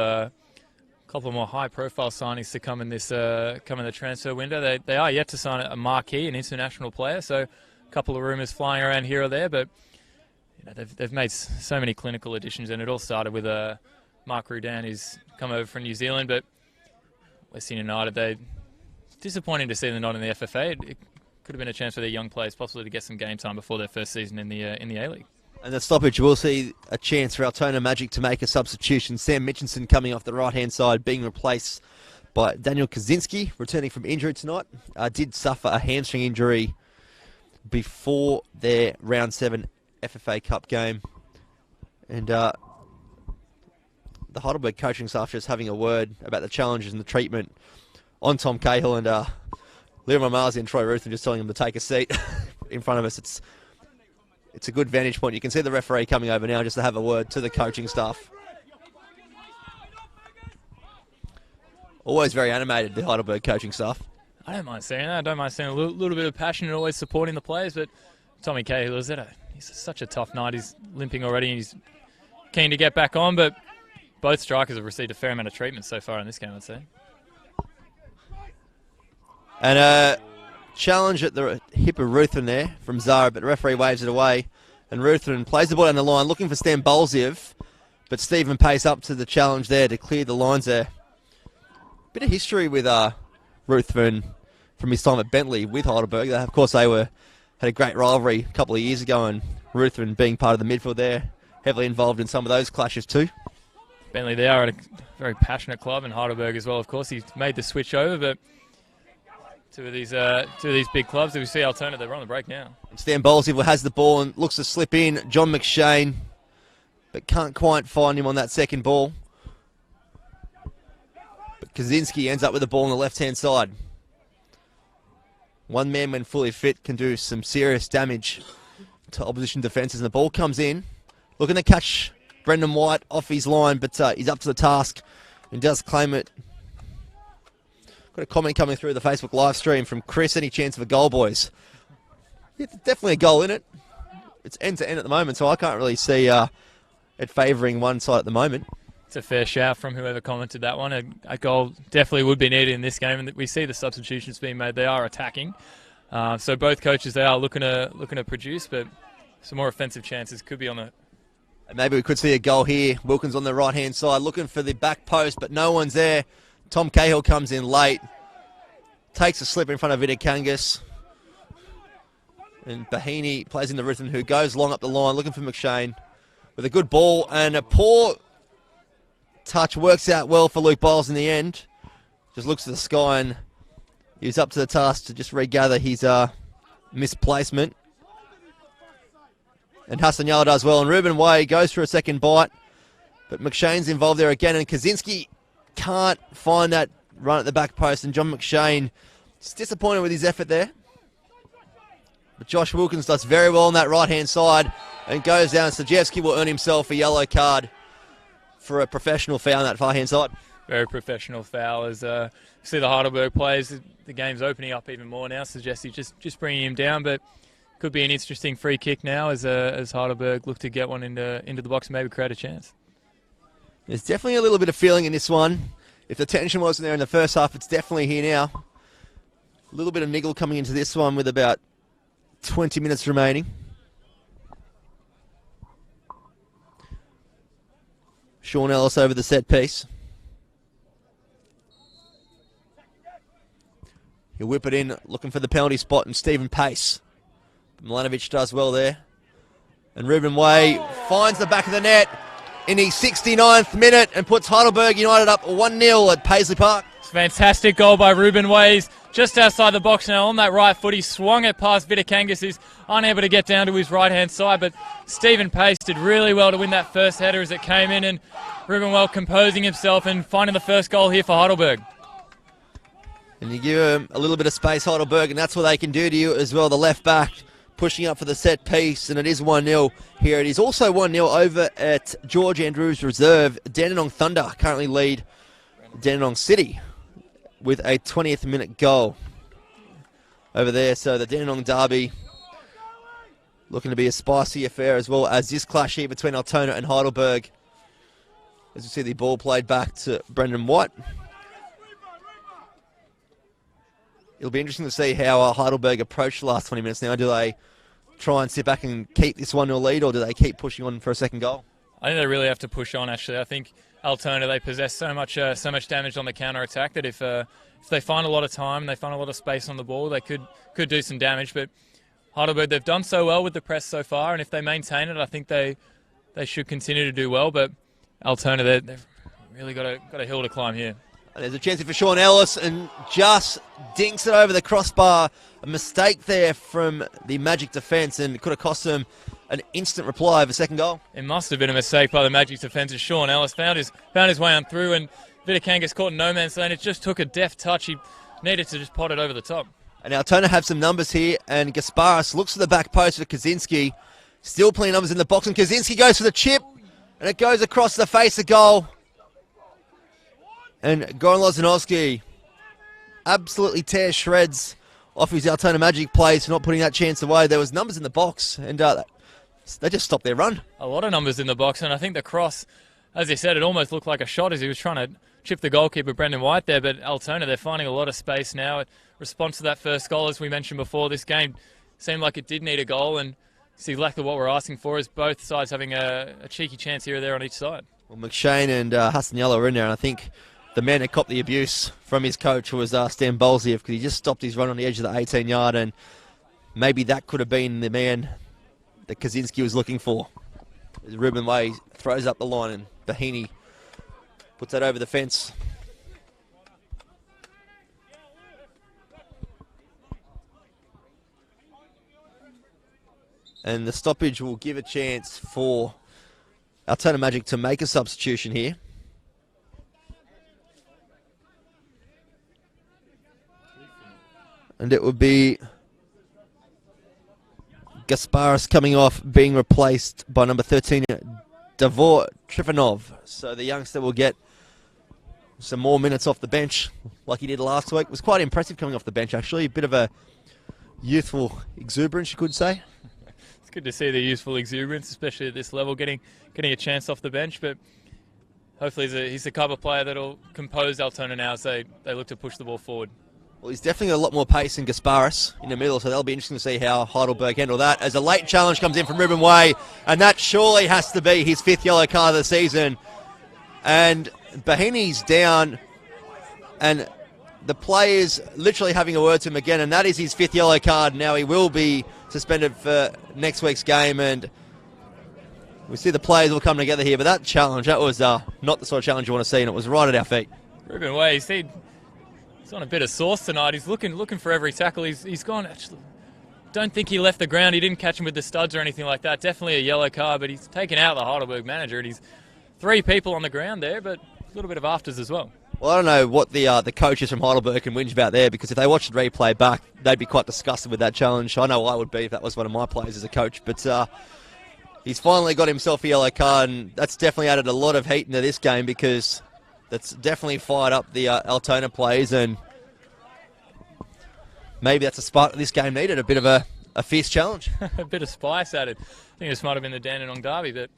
more high-profile signings to come in the transfer window. They are yet to sign a marquee, an international player, so a couple of rumours flying around here or there, but you know, they've made so many clinical additions, and it all started with Mark Rudan, who's come over from New Zealand, but Western United, disappointing to see them not in the FFA. It could have been a chance for their young players possibly to get some game time before their first season in the A-League. And the stoppage, we'll see a chance for Altona Magic to make a substitution. Sam Mitchinson coming off the right-hand side, being replaced by Daniel Kaczynski, returning from injury tonight. Did suffer a hamstring injury before their Round 7 FFA Cup game. And the Heidelberg coaching staff just having a word about the challenges and the treatment on Tom Cahill, and Leo Marzi and Troy Ruthen just telling him to take a seat in front of us. it's a good vantage point. You can see the referee coming over now just to have a word to the coaching staff. Always very animated, the Heidelberg coaching staff. I don't mind seeing that. I don't mind seeing a little bit of passion and always supporting the players. But Tommy Cahill, he's such a tough night. He's limping already and he's keen to get back on. But both strikers have received a fair amount of treatment so far in this game, I'd say. And a challenge at the hip of Ruthven there from Zara, but the referee waves it away. And Ruthven plays the ball down the line, looking for Stan Bolziev. But Stephen Pace up to the challenge there to clear the lines there. Bit of history with Ruthven from his time at Bentley with Heidelberg. Of course, they had a great rivalry a couple of years ago, and Ruthven being part of the midfield there, heavily involved in some of those clashes too. Bentley, they are a very passionate club, and Heidelberg as well, of course. He's made the switch over, but two of these big clubs that we see Altona, they're on the break now. Stan Bolziev has the ball and looks to slip in. John McShane, but can't quite find him on that second ball. But Kaczynski ends up with the ball on the left-hand side. One man, when fully fit, can do some serious damage to opposition defences. And the ball comes in, looking to catch Brendan White off his line, but he's up to the task and does claim it. Got a comment coming through the Facebook live stream from Chris. Any chance of a goal, boys? Yeah, definitely a goal in it. It's end-to-end at the moment, so I can't really see it favouring one side at the moment. It's a fair shout from whoever commented that one. A goal definitely would be needed in this game, and we see the substitutions being made. They are attacking, so both coaches they are looking to produce, but some more offensive chances could be on the. And maybe we could see a goal here. Wilkins on the right-hand side, looking for the back post, but no one's there. Tom Cahill comes in late, takes a slip in front of Vidakangas, and Bahini plays in the rhythm, who goes long up the line, looking for McShane with a good ball, and a poor touch works out well for Luke Biles in the end. Just looks at the sky, and he's up to the task to just regather his misplacement. And Hassan Yalla does well, and Ruben Way goes for a second bite, but McShane's involved there again, and Kaczynski can't find that run at the back post, and John McShane is disappointed with his effort there. But Josh Wilkins does very well on that right-hand side and goes down. Sajewski will earn himself a yellow card for a professional foul on that far-hand side. Very professional foul. As see the Heidelberg players, the game's opening up even more now. Sajewski just bringing him down, but could be an interesting free kick now as Heidelberg look to get one into the box and maybe create a chance. There's definitely a little bit of feeling in this one. If the tension wasn't there in the first half, it's definitely here now. A little bit of niggle coming into this one with about 20 minutes remaining. Sean Ellis over the set piece. He'll whip it in, looking for the penalty spot, and Stephen Pace. Milanovic does well there. And Ruben Way finds the back of the net in the 69th minute and puts Heidelberg United up 1-0 at Paisley Park. It's a fantastic goal by Ruben Ways. Just outside the box now on that right foot. He swung it past Vidakangas. He's unable to get down to his right-hand side, but Stephen Pace did really well to win that first header as it came in, and Ruben well composing himself and finding the first goal here for Heidelberg. And you give him a little bit of space, Heidelberg, and that's what they can do to you as well. The left back pushing up for the set piece, and it is 1-0 here. It is also 1-0 over at George Andrews Reserve. Dandenong Thunder currently lead Dandenong City with a 20th minute goal over there. So the Dandenong derby looking to be a spicy affair, as well as this clash here between Altona and Heidelberg. As you see the ball played back to Brendan White. It'll be interesting to see how Heidelberg approach the last 20 minutes now. Do they try and sit back and keep this 1-0 lead, or do they keep pushing on for a second goal? I think they really have to push on, actually. I think Altona, they possess so much damage on the counter-attack that if they find a lot of time and they find a lot of space on the ball, they could do some damage. But Heidelberg, they've done so well with the press so far, and if they maintain it, I think they should continue to do well. But Altona, they've really got a hill to climb here. And there's a chance for Sean Ellis, and just dinks it over the crossbar. A mistake there from the Magic defence, and it could have cost them an instant reply of a second goal. It must have been a mistake by the Magic defence, as Sean Ellis found his way on through, and Vidakangas caught in no man's land. It just took a deft touch. He needed to just pot it over the top. And Altona have some numbers here, and Gasparis looks at the back post for Kaczynski. Still plenty of numbers in the box, and Kaczynski goes for the chip, and it goes across the face of goal. And Goran Lozanovsky absolutely tears shreds off his Altona Magic plays for not putting that chance away. There was numbers in the box, and they just stopped their run. A lot of numbers in the box, and I think the cross, as you said, it almost looked like a shot as he was trying to chip the goalkeeper, Brendan White, there. But Altona, they're finding a lot of space now. In response to that first goal, as we mentioned before, this game seemed like it did need a goal, and it's exactly what we're asking for, is both sides having a cheeky chance here or there on each side. Well, McShane and Hasaniello are in there, and I think the man that copped the abuse from his coach was Stan Bolsiev, because he just stopped his run on the edge of the 18-yard, and maybe that could have been the man that Kaczynski was looking for. As Ruben Way throws up the line, and Bahini puts that over the fence. And the stoppage will give a chance for Altona Magic to make a substitution here. And it would be Gasparis coming off, being replaced by number 13, Davor Trifonov. So the youngster will get some more minutes off the bench like he did last week. It was quite impressive coming off the bench, actually. A bit of a youthful exuberance, you could say. It's good to see the youthful exuberance, especially at this level, getting a chance off the bench. But hopefully he's the type of player that'll compose Altona now as they look to push the ball forward. Well, he's definitely got a lot more pace than Gasparis in the middle, so that'll be interesting to see how Heidelberg handle that. As a late challenge comes in from Ruben Way, and that surely has to be his 5th yellow card of the season. And Bahini's down, and the player's literally having a word to him again, and that is his 5th yellow card. Now he will be suspended for next week's game, and we see the players all come together here. But that challenge, that was not the sort of challenge you want to see, and it was right at our feet. Ruben Way, he's on a bit of sauce tonight. He's looking for every tackle. He's gone. Actually, don't think he left the ground. He didn't catch him with the studs or anything like that. Definitely a yellow card, but he's taken out the Heidelberg manager, and he's 3 people on the ground there, but a little bit of afters as well. Well, I don't know what the coaches from Heidelberg can whinge about there, because if they watch the replay back, they'd be quite disgusted with that challenge. I know I would be if that was one of my players as a coach, but he's finally got himself a yellow card, and that's definitely added a lot of heat into this game, because that's definitely fired up the Altona players, and maybe that's a spark this game needed, a bit of a fierce challenge. A bit of spice added. I think this might have been the Dandenong Derby, but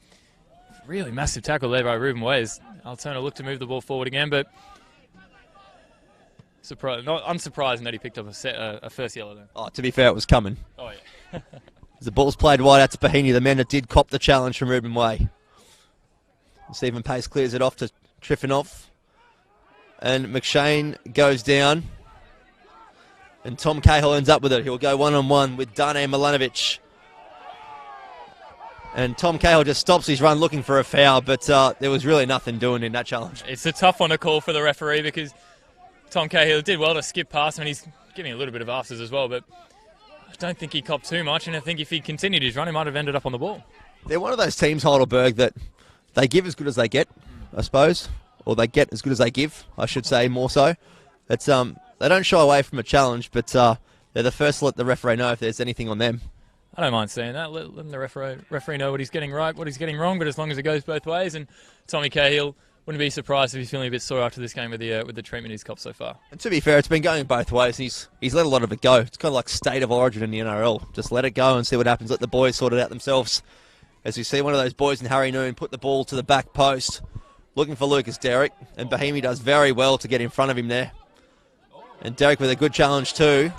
really massive tackle there by Ruben Ways. Altona looked to move the ball forward again, but not unsurprising that he picked up a first yellow there. Oh, to be fair, it was coming. Oh, yeah. As the ball's played wide out to Bahini, the man that did cop the challenge from Ruben Way. Stephen Pace clears it off to Trifonov. And McShane goes down. And Tom Cahill ends up with it. He'll go one-on-one with Dane Milanovic. And Tom Cahill just stops his run looking for a foul, but there was really nothing doing in that challenge. It's a tough one to call for the referee, because Tom Cahill did well to skip past him, and he's giving a little bit of afters as well, but I don't think he copped too much, and I think if he continued his run, he might have ended up on the ball. They're one of those teams, Heidelberg, that they give as good as they get, I suppose, or they get as good as they give, I should say, more so. It's they don't shy away from a challenge, but they're the first to let the referee know if there's anything on them. I don't mind saying that. Let the referee know what he's getting right, what he's getting wrong, but as long as it goes both ways. And Tommy Cahill, wouldn't be surprised if he's feeling a bit sore after this game with the treatment he's copped so far. And to be fair, it's been going both ways. He's let a lot of it go. It's kind of like state of origin in the NRL. Just let it go and see what happens. Let the boys sort it out themselves. As we see one of those boys in Harry Noon put the ball to the back post, looking for Lucas Derrick, and Bahimi does very well to get in front of him there. And Derrick with a good challenge too.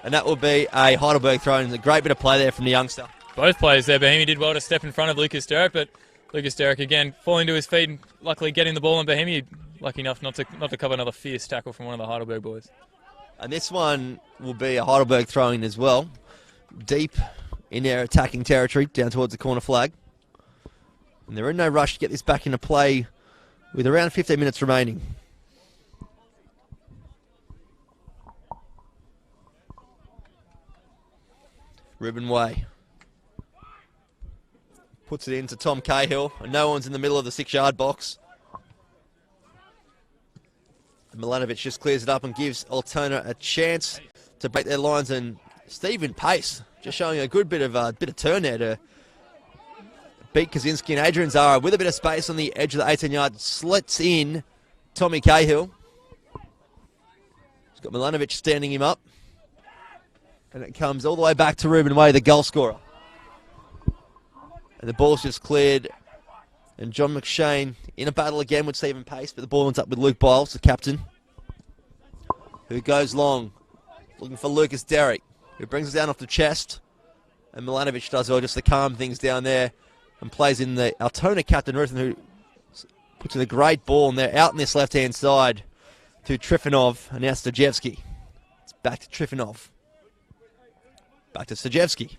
And that will be a Heidelberg throw in. A great bit of play there from the youngster. Both players there. Bahimi did well to step in front of Lucas Derrick, but Lucas Derrick again falling to his feet and luckily getting the ball, and Bahimi lucky enough not to cover another fierce tackle from one of the Heidelberg boys. And this one will be a Heidelberg throw-in as well. Deep in their attacking territory, down towards the corner flag. And they're in no rush to get this back into play with around 15 minutes remaining. Ruben Way puts it into Tom Cahill, and no one's in the middle of the 6-yard box. And Milanovic just clears it up and gives Altona a chance to break their lines, and Stephen Pace just showing a good bit of turn there to beat Kaczynski, and Adrian Zara with a bit of space on the edge of the 18-yard slits in Tommy Cahill. He's got Milanovic standing him up. And it comes all the way back to Ruben Way, the goal scorer. And the ball's just cleared. And John McShane in a battle again with Stephen Pace, but the ball ends up with Luke Biles, the captain, who goes long, looking for Lucas Derrick, who brings it down off the chest. And Milanovic does well just to calm things down there and plays in the Altona captain, Ruthven, who puts in a great ball, and they're out on this left-hand side to Trifonov, and now Stajevski. It's back to Trifonov. Back to Stajevski.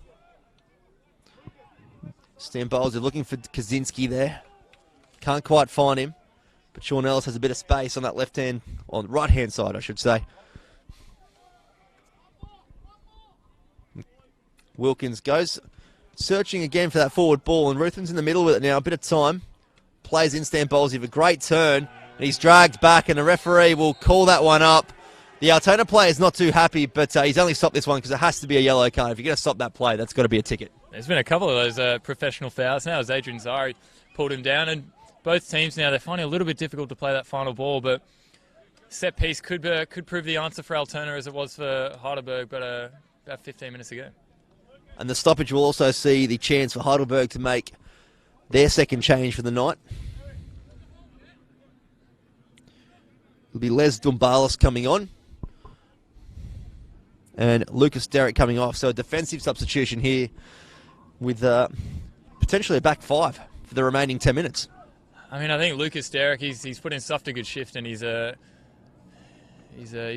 Stan Bowles are looking for Kaczynski there. Can't quite find him, but Sean Ellis has a bit of space on that left-hand, on the right-hand side, I should say. Wilkins goes searching again for that forward ball, and Ruthven's in the middle with it now. A bit of time. Plays in Stan Bowles with a great turn, and he's dragged back, and the referee will call that one up. The Altona player is not too happy, but he's only stopped this one because it has to be a yellow card. If you're going to stop that play, that's got to be a ticket. There's been a couple of those professional fouls now as Adrian Zari pulled him down, and both teams now, they're finding it a little bit difficult to play that final ball, but set piece could prove the answer for Altona as it was for Heidelberg, but about 15 minutes ago. And the stoppage will also see the chance for Heidelberg to make their second change for the night. It'll be Les Dumbalis coming on and Lucas Derrick coming off. So a defensive substitution here with potentially a back five for the remaining 10 minutes. I mean, I think Lucas Derrick, he's put in such a good shift, and he's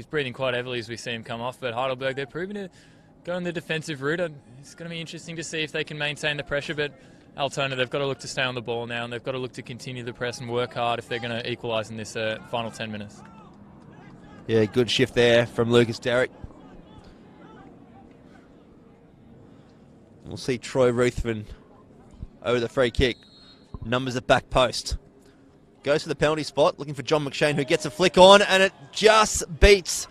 breathing quite heavily as we see him come off. But Heidelberg, they're proving to go in the defensive route. It's going to be interesting to see if they can maintain the pressure. But Altona, they've got to look to stay on the ball now, and they've got to look to continue the press and work hard if they're going to equalise in this final 10 minutes. Yeah, good shift there from Lucas Derrick. We'll see Troy Ruthven over the free kick. Numbers at back post. Goes to the penalty spot, looking for John McShane, who gets a flick on, and it just beats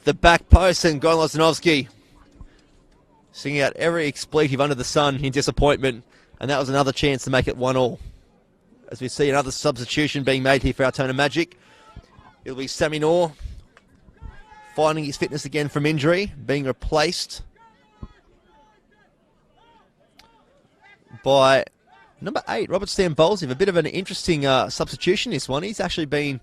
the back post, and Goran Lozanovsky singing out every expletive under the sun in disappointment, and that was another chance to make it 1-1. As we see another substitution being made here for Altona Magic. It'll be Sammy Knorr finding his fitness again from injury, being replaced by number 8, Robert Stambolsi. A bit of an interesting substitution, this one. He's actually been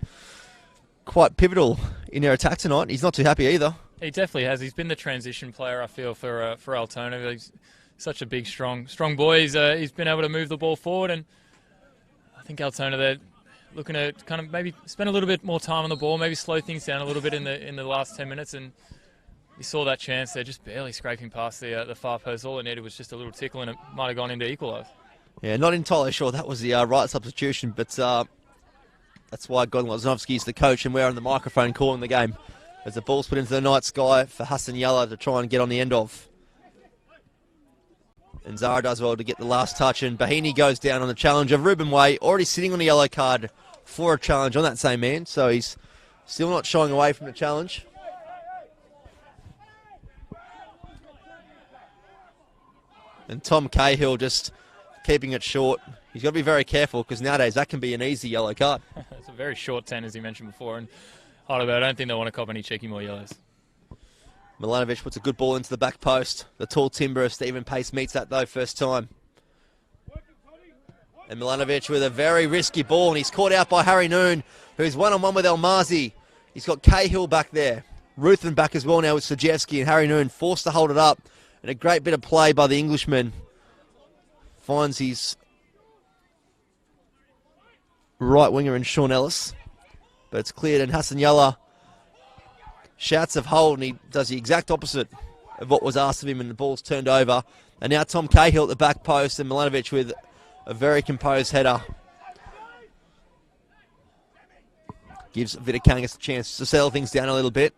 quite pivotal in their attack tonight. He's not too happy either. He definitely has. He's been the transition player, I feel, for Altona. He's such a big, strong boy. He's been able to move the ball forward, and I think Altona, they're looking to kind of maybe spend a little bit more time on the ball, maybe slow things down a little bit in the last 10 minutes, and you saw that chance. They're just barely scraping past the far post. All it needed was just a little tickle, and it might have gone into equalise. Yeah, not entirely sure that was the right substitution, but that's why Goran Lozanovsky is the coach, and we're on the microphone calling the game as the ball's put into the night sky for Hassan Yalla to try and get on the end of. And Zara does well to get the last touch, and Bahini goes down on the challenge of Ruben Way, already sitting on a yellow card for a challenge on that same man, so he's still not shying away from the challenge. And Tom Cahill just keeping it short. He's got to be very careful because nowadays that can be an easy yellow card. It's a very short 10, as you mentioned before, and Heidelberg, I don't think they want to cop any cheeky more yellows. Milanovic puts a good ball into the back post. The tall timber of Stephen Pace meets that though first time. And Milanovic with a very risky ball, and he's caught out by Harry Noon, who's one-on-one with Elmazi. He's got Cahill back there. Ruthven back as well now with Stajevski, and Harry Noon forced to hold it up. And a great bit of play by the Englishman. Finds his right winger in Sean Ellis. But it's cleared, and Hassan Yalla shouts of hold, and he does the exact opposite of what was asked of him, and the ball's turned over. And now Tom Cahill at the back post, and Milanovic with a very composed header. Gives Vidakangas a chance to settle things down a little bit.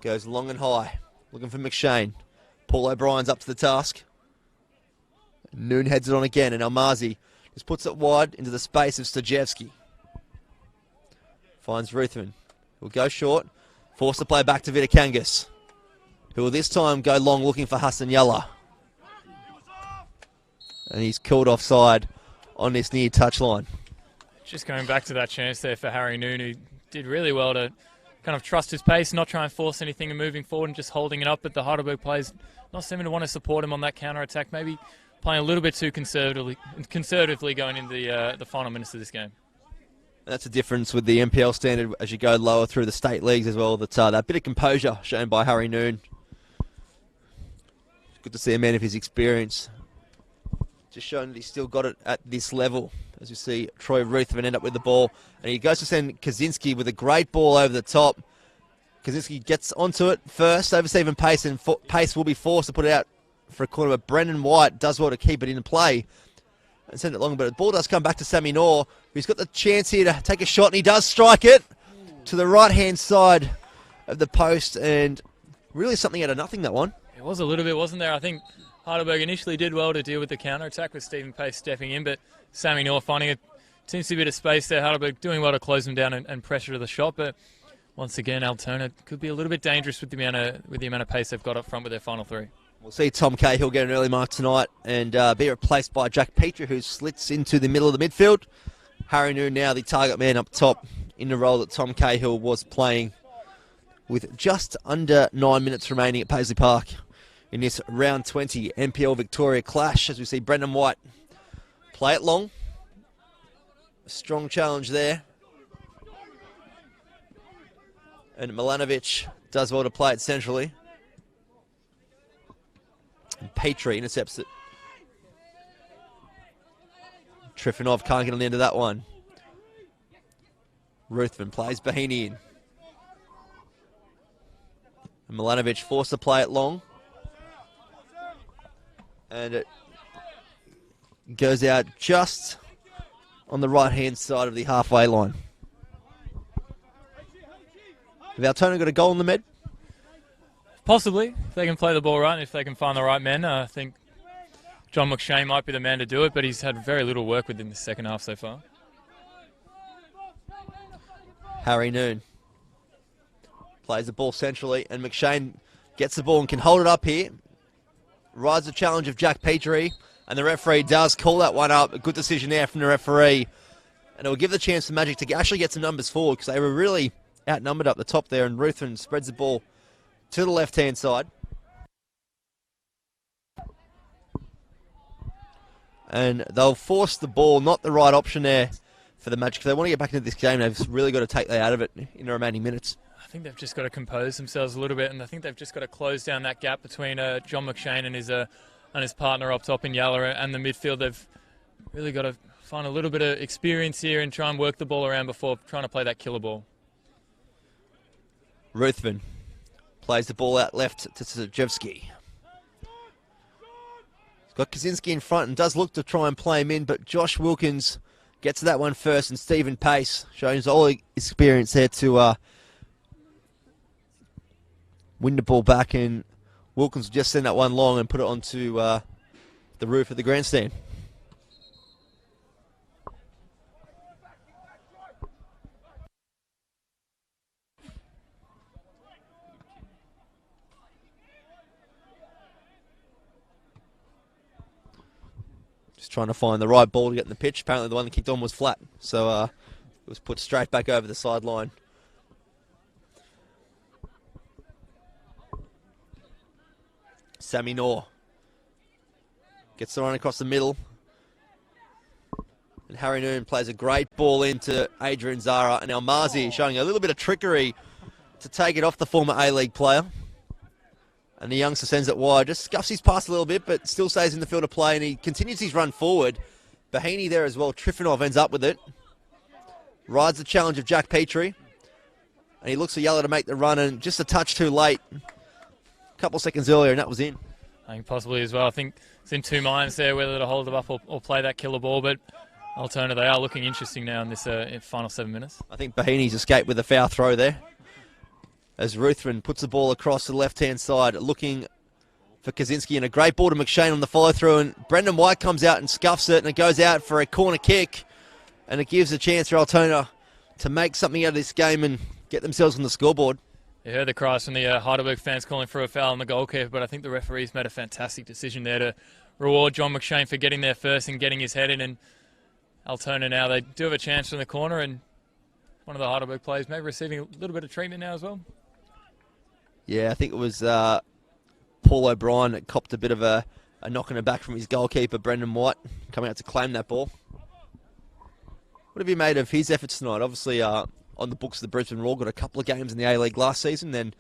Goes long and high, looking for McShane. Paul O'Brien's up to the task. Noon heads it on again, and Elmazi just puts it wide into the space of Stajevski. Finds Ruthven. Will go short. Forced to play back to Vidakangas, who will this time go long looking for Hassan Yalla. And he's called offside on this near touchline. Just going back to that chance there for Harry Noon, who did really well to kind of trust his pace, not try and force anything and moving forward and just holding it up. But the Heidelberg players not seeming to want to support him on that counter-attack, maybe playing a little bit too conservatively going into the final minutes of this game. That's a difference with the NPL standard as you go lower through the state leagues as well. That bit of composure shown by Harry Noon. Good to see a man of his experience. Just showing that he's still got it at this level. As you see, Troy Ruthven end up with the ball. And he goes to send Kaczynski with a great ball over the top. Kaczynski gets onto it first over Stephen Pace, and Pace will be forced to put it out for a corner. But Brendan White does well to keep it in play and send it long. But the ball does come back to Sammy Noor, who's got the chance here to take a shot, and he does strike it to the right-hand side of the post. And really something out of nothing, that one. It was a little bit, wasn't there? I think Heidelberg initially did well to deal with the counter-attack with Stephen Pace stepping in, but Sammy Noor finding it. Seems to be a bit of space there. Heidelberg doing well to close them down and pressure to the shot, but once again, Altona could be a little bit dangerous with the amount of pace they've got up front with their final three. We'll see Tom Cahill get an early mark tonight and be replaced by Jack Petrie, who slits into the middle of the midfield. Harry Noon now the target man up top in the role that Tom Cahill was playing, with just under 9 minutes remaining at Paisley Park in this round 20 NPL Victoria clash, as we see Brendan White play it long. A strong challenge there. And Milanovic does well to play it centrally. And Petrie intercepts it. Trifonov can't get on the end of that one. Ruthven plays Bahini in. And Milanovic forced to play it long. And it goes out just on the right-hand side of the halfway line. Have Altona got a goal in the med? Possibly, if they can play the ball right and if they can find the right men. I think John McShane might be the man to do it, but he's had very little work with in the second half so far. Harry Noon plays the ball centrally, and McShane gets the ball and can hold it up here. Rides the challenge of Jack Petrie, and the referee does call that one up. A good decision there from the referee. And it will give the chance to Magic to actually get some numbers forward, because they were really outnumbered up the top there, and Ruthven spreads the ball to the left-hand side. And they'll force the ball, not the right option there for the Magic. If they want to get back into this game, they've really got to take that out of it in the remaining minutes. I think they've just got to compose themselves a little bit, and I think they've just got to close down that gap between John McShane and his partner up top in Yalla and the midfield. They've really got to find a little bit of experience here and try and work the ball around before trying to play that killer ball. Ruthven plays the ball out left to Sajewski. He's got Kaczynski in front and does look to try and play him in, but Josh Wilkins gets to that one first, and Stephen Pace shows all his experience there to win the ball back, and Wilkins will just send that one long and put it onto the roof of the grandstand. Just trying to find the right ball to get in the pitch. Apparently the one that kicked on was flat, so it was put straight back over the sideline. Sammy Noor gets the run across the middle. And Harry Noon plays a great ball into Adrian Zara. And Almazi showing a little bit of trickery to take it off the former A-League player. And the youngster sends it wide. Just scuffs his pass a little bit, but still stays in the field of play. And he continues his run forward. Bahini there as well. Trifonov ends up with it. Rides the challenge of Jack Petrie. And he looks for Yalla to make the run, and just a touch too late. Couple seconds earlier, and that was in. I think possibly as well. I think it's in two minds there whether to hold it up or play that killer ball, but Altona, they are looking interesting now in this final 7 minutes. I think Bahini's escaped with a foul throw there, as Ruthven puts the ball across the left-hand side, looking for Kaczynski, and a great ball to McShane on the follow-through, and Brendan White comes out and scuffs it, and it goes out for a corner kick, and it gives a chance for Altona to make something out of this game and get themselves on the scoreboard. You heard the cries from the Heidelberg fans calling for a foul on the goalkeeper, but I think the referees made a fantastic decision there to reward John McShane for getting there first and getting his head in. And Altona now, they do have a chance from the corner, and one of the Heidelberg players maybe receiving a little bit of treatment now as well. Yeah, I think it was Paul O'Brien that copped a bit of a knock in the back from his goalkeeper, Brendan White, coming out to claim that ball. What have you made of his efforts tonight? Obviously, on the books of the Brisbane Roar, got a couple of games in the A-League last season, then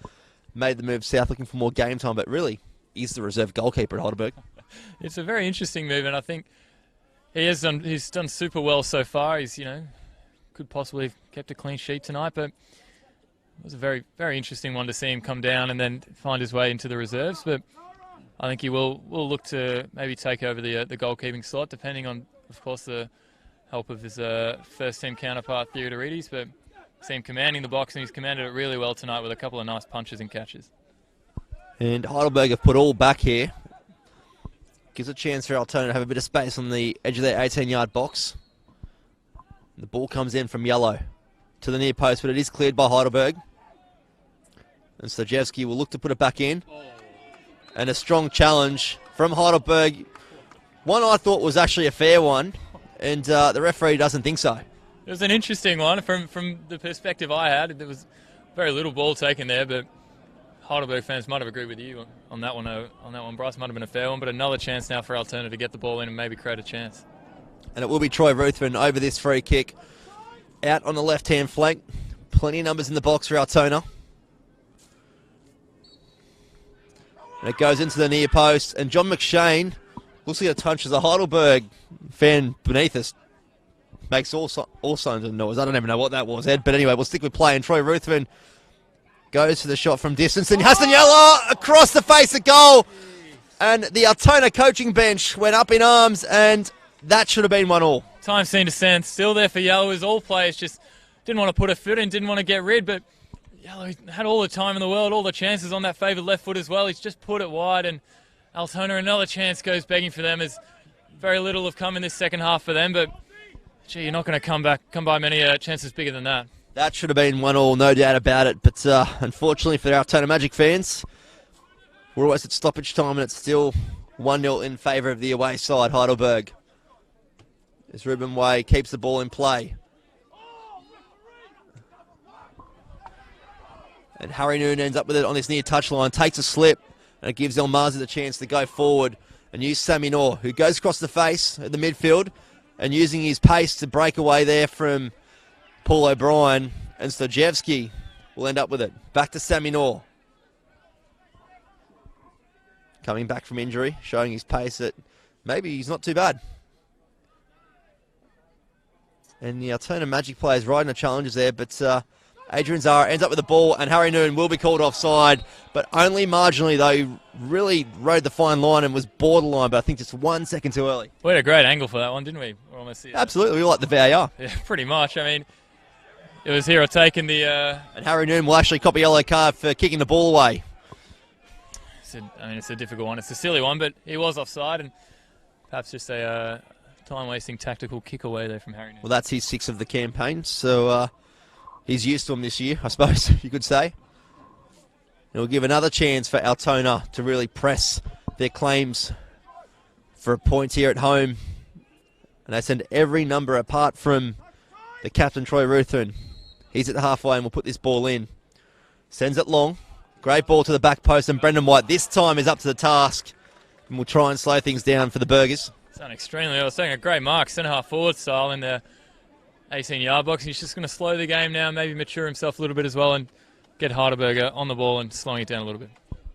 made the move south looking for more game time, but really, he's the reserve goalkeeper at Heidelberg. It's a very interesting move, and I think he's done super well so far. He's, could possibly have kept a clean sheet tonight, but it was a very, very interesting one to see him come down and then find his way into the reserves. But I think he will look to maybe take over the goalkeeping slot, depending on, of course, the help of his first-team counterpart, Theodorides. But see him commanding the box, and he's commanded it really well tonight with a couple of nice punches and catches. And Heidelberg have put all back here. Gives a chance for Altona to have a bit of space on the edge of their 18-yard box. The ball comes in from Yellow to the near post, but it is cleared by Heidelberg. And Stojevski will look to put it back in. And a strong challenge from Heidelberg. One I thought was actually a fair one, and the referee doesn't think so. It was an interesting one from the perspective I had. There was very little ball taken there, but Heidelberg fans might have agreed with you on that one. Bryce, might have been a fair one, but another chance now for Altona to get the ball in and maybe create a chance. And it will be Troy Ruthven over this free kick. Out on the left-hand flank. Plenty of numbers in the box for Altona. And it goes into the near post. And John McShane looks like it touches a Heidelberg fan beneath us. Makes all signs of noise. I don't even know what that was, Ed. But anyway, we'll stick with play. And Troy Ruthven goes for the shot from distance. And Hasaniella across the face of goal. And the Altona coaching bench went up in arms. And that should have been 1-1. Time seemed to stand still there for Yellow, as all players just didn't want to put a foot in, didn't want to get rid. But Yellow had all the time in the world, all the chances on that favoured left foot as well. He's just put it wide. And Altona, another chance goes begging for them, as very little have come in this second half for them. But gee, you're not going to come by many chances bigger than that. That should have been 1-1, no doubt about it. But unfortunately for the Altona Magic fans, we're always at stoppage time, and it's still 1-0 in favour of the away side, Heidelberg. As Ruben Way keeps the ball in play. And Harry Noon ends up with it on this near touchline, takes a slip, and it gives Elmazi the chance to go forward and use Sammy Noor, who goes across the face at the midfield, and using his pace to break away there from Paul O'Brien, and Stojevski will end up with it. Back to Sammy Noor. Coming back from injury, showing his pace that maybe he's not too bad. And the Altona Magic players riding the challenges there, but Adrian Zara ends up with the ball, and Harry Noon will be called offside, but only marginally, though. He really rode the fine line and was borderline, but I think just 1 second too early. We had a great angle for that one, didn't we? We're almost Absolutely, we like the VAR. Yeah, pretty much. I mean, it was here or taken the... And Harry Noon will actually copy a yellow card for kicking the ball away. It's a difficult one. It's a silly one, but he was offside, and perhaps just a time-wasting tactical kick away there from Harry Noon. Well, that's his 6th of the campaign, so he's used to him this year, I suppose you could say. It will give another chance for Altona to really press their claims for a point here at home. And they send every number apart from the captain, Troy Ruthven. He's at the halfway and will put this ball in. Sends it long. Great ball to the back post, and Brendan White this time is up to the task. And will try and slow things down for the Burgers. It's done extremely well. It's taking a great mark, centre-half forward style in the 18-yard box. He's just going to slow the game now, maybe mature himself a little bit as well, and get Heidelberg on the ball and slowing it down a little bit.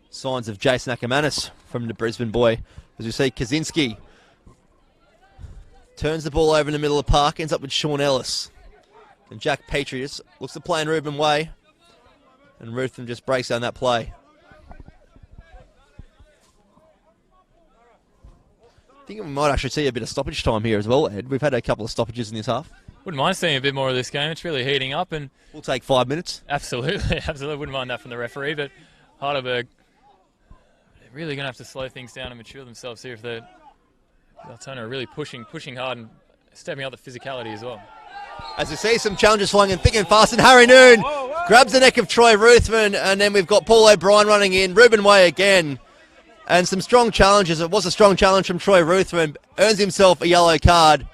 Signs of Jason Ackermanis from the Brisbane boy. As we see, Kaczynski turns the ball over in the middle of the park, ends up with Sean Ellis. And Jack Patriots looks to play in Ruben Way. And Ruthven just breaks down that play. I think we might actually see a bit of stoppage time here as well, Ed. We've had a couple of stoppages in this half. Wouldn't mind seeing a bit more of this game. It's really heating up, and we'll take 5 minutes. Absolutely. Wouldn't mind that from the referee, but Heidelberg, they're really going to have to slow things down and mature themselves here if Altona are really pushing hard and stepping up the physicality as well. As we see some challenges flying in thick and fast, and Harry Noon grabs the neck of Troy Ruthven, and then we've got Paul O'Brien running in, Ruben Way again, and some strong challenges. It was a strong challenge from Troy Ruthven, earns himself a yellow card,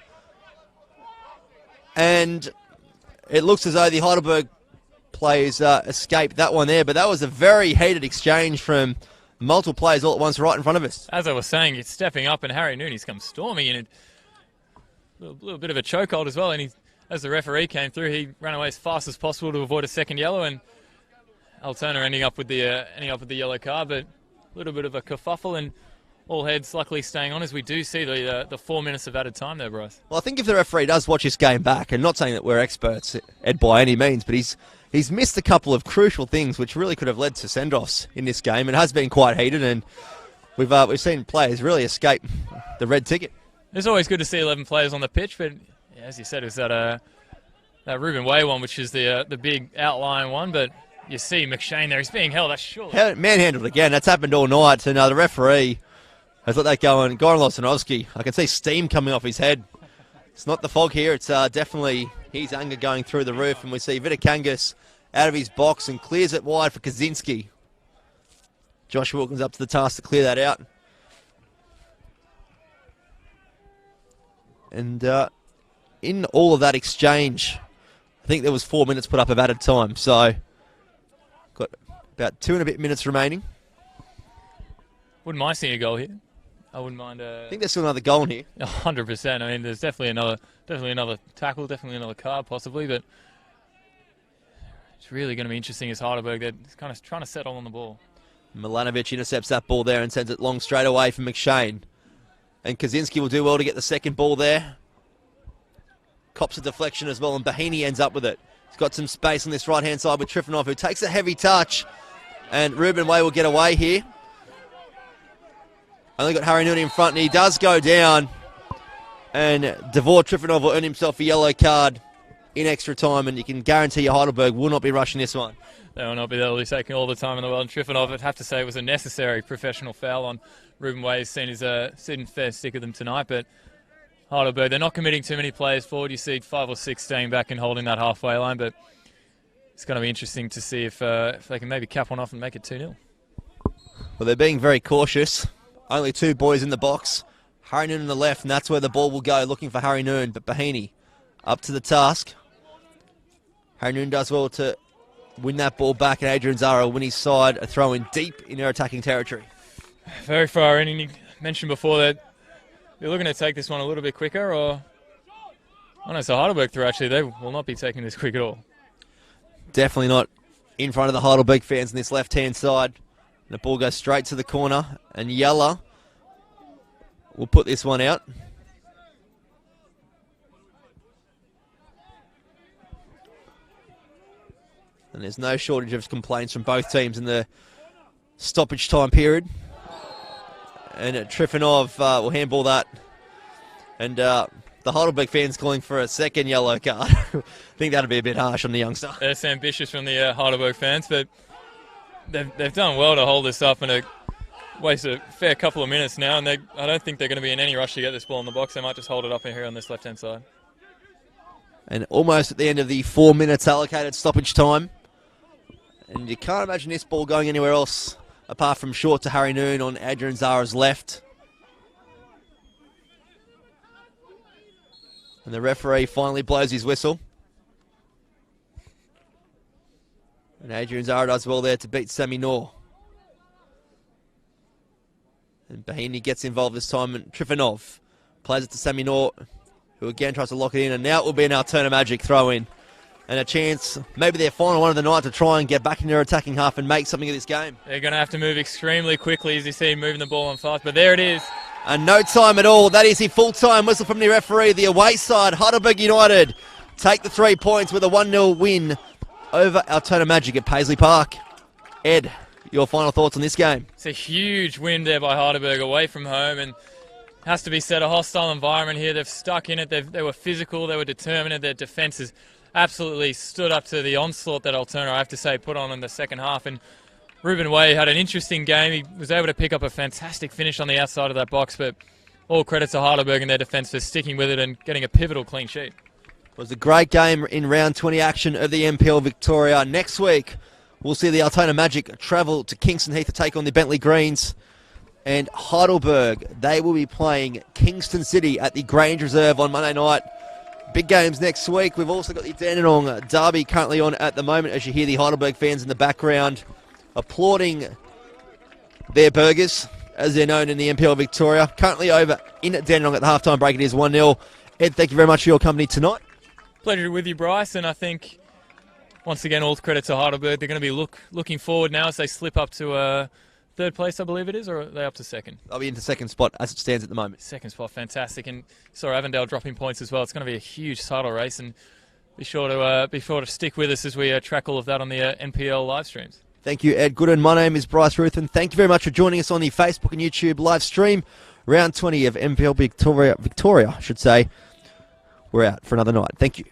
and it looks as though the Heidelberg players escaped that one there, but that was a very heated exchange from multiple players all at once right in front of us. As I was saying, he's stepping up, and Harry Noon, he's come storming in. A little bit of a chokehold as well, and as the referee came through, he ran away as fast as possible to avoid a second yellow, and Altona ending up with the yellow card, but a little bit of a kerfuffle, and all heads luckily staying on as we do see the 4 minutes of added time there, Bryce. Well, I think if the referee does watch this game back, and not saying that we're experts, Ed, by any means, but he's missed a couple of crucial things which really could have led to send-offs in this game. It has been quite heated, and we've seen players really escape the red ticket. It's always good to see 11 players on the pitch, but yeah, as you said, it was that Ruben Way one, which is the big outlying one, but you see McShane there. He's being held. That's surely manhandled again. That's happened all night, and the referee has let that go. And Goran Losinovsky, I can see steam coming off his head. It's not the fog here. It's definitely his anger going through the roof, and we see Vitakangas out of his box and clears it wide for Kaczynski. Josh Wilkins up to the task to clear that out. And in all of that exchange, I think there was 4 minutes put up of added time. So, got about 2 and a bit minutes remaining. Wouldn't mind seeing a goal here. I wouldn't mind. I think there's still another goal in here. 100%. I mean, there's definitely another tackle, definitely another card, possibly. But it's really going to be interesting as Heidelberg. They're kind of trying to settle on the ball. Milanovic intercepts that ball there and sends it long straight away for McShane. And Kaczynski will do well to get the second ball there. Cops a deflection as well, and Bahini ends up with it. He's got some space on this right-hand side with Trifonov, who takes a heavy touch. And Ruben Way will get away here. Only got Harry Noon in front, and he does go down. And Davor Trifonov will earn himself a yellow card in extra time, and you can guarantee you Heidelberg will not be rushing this one. They will not be. They'll be taking all the time in the world. And Trifonov, I'd have to say, it was a necessary professional foul on Ruben Way. He's seen his fair stick of them tonight, but Heidelberg, they're not committing too many players forward. You see 5 or 6 staying back and holding that halfway line, but it's going to be interesting to see if they can maybe cap one off and make it 2-0. Well, they're being very cautious. Only 2 boys in the box. Harry Noon on the left, and that's where the ball will go, looking for Harry Noon, but Bahini up to the task. Harry Noon does well to win that ball back, and Adrian Zara will win his side, a throw in deep in their attacking territory. Very far in, and you mentioned before that they're looking to take this one a little bit quicker, or... Oh no, so Heidelberg through, actually, they will not be taking this quick at all. Definitely not in front of the Heidelberg fans on this left-hand side. And the ball goes straight to the corner, and Yella will put this one out. And there's no shortage of complaints from both teams in the stoppage time period. And Trifonov will handball that. And the Heidelberg fans calling for a second yellow card. I think that'd be a bit harsh on the youngster. That's ambitious from the Heidelberg fans, but they've done well to hold this up and waste a fair couple of minutes now. And I don't think they're going to be in any rush to get this ball in the box. They might just hold it up in here on this left-hand side. And almost at the end of the 4 minutes allocated stoppage time. And you can't imagine this ball going anywhere else apart from short to Harry Noon on Adrian Zara's left. And the referee finally blows his whistle. And Adrian Zara does well there to beat Sammy Noor. And Bahini gets involved this time, and Trifonov plays it to Sammy Noor, who again tries to lock it in, and now it will be an Altona Magic throw-in. And a chance, maybe their final one of the night, to try and get back in their attacking half and make something of this game. They're going to have to move extremely quickly, as you see moving the ball on fast, but there it is. And no time at all. That is the full-time whistle from the referee. The away side, Heidelberg United, take the 3 points with a 1-0 win over Altona Magic at Paisley Park. Ed, your final thoughts on this game? It's a huge win there by Heidelberg away from home, and has to be said, a hostile environment here. They've stuck in it. They were physical. They were determined. Their defence has absolutely stood up to the onslaught that Altona, I have to say, put on in the second half. And Ruben Way had an interesting game. He was able to pick up a fantastic finish on the outside of that box, but all credit to Heidelberg and their defence for sticking with it and getting a pivotal clean sheet. was a great game in round 20 action of the NPL Victoria. Next week, we'll see the Altona Magic travel to Kingston Heath to take on the Bentley Greens. And Heidelberg, they will be playing Kingston City at the Grange Reserve on Monday night. Big games next week. We've also got the Dandenong Derby currently on at the moment, as you hear the Heidelberg fans in the background applauding their burgers, as they're known in the NPL Victoria. Currently over in Dandenong at the halftime break. It is 1-0. Ed, thank you very much for your company tonight. Pleasure with you, Bryce, and I think, once again, all credit to Heidelberg. They're going to be looking forward now as they slip up to third place, I believe it is, or are they up to second? They'll be into second spot as it stands at the moment. Second spot, fantastic. And saw Avondale dropping points as well. It's going to be a huge title race, and be sure to stick with us as we track all of that on the NPL live streams. Thank you, Ed Gooden. My name is Bryce Ruthin. Thank you very much for joining us on the Facebook and YouTube live stream. Round 20 of NPL Victoria, I should say. We're out for another night. Thank you.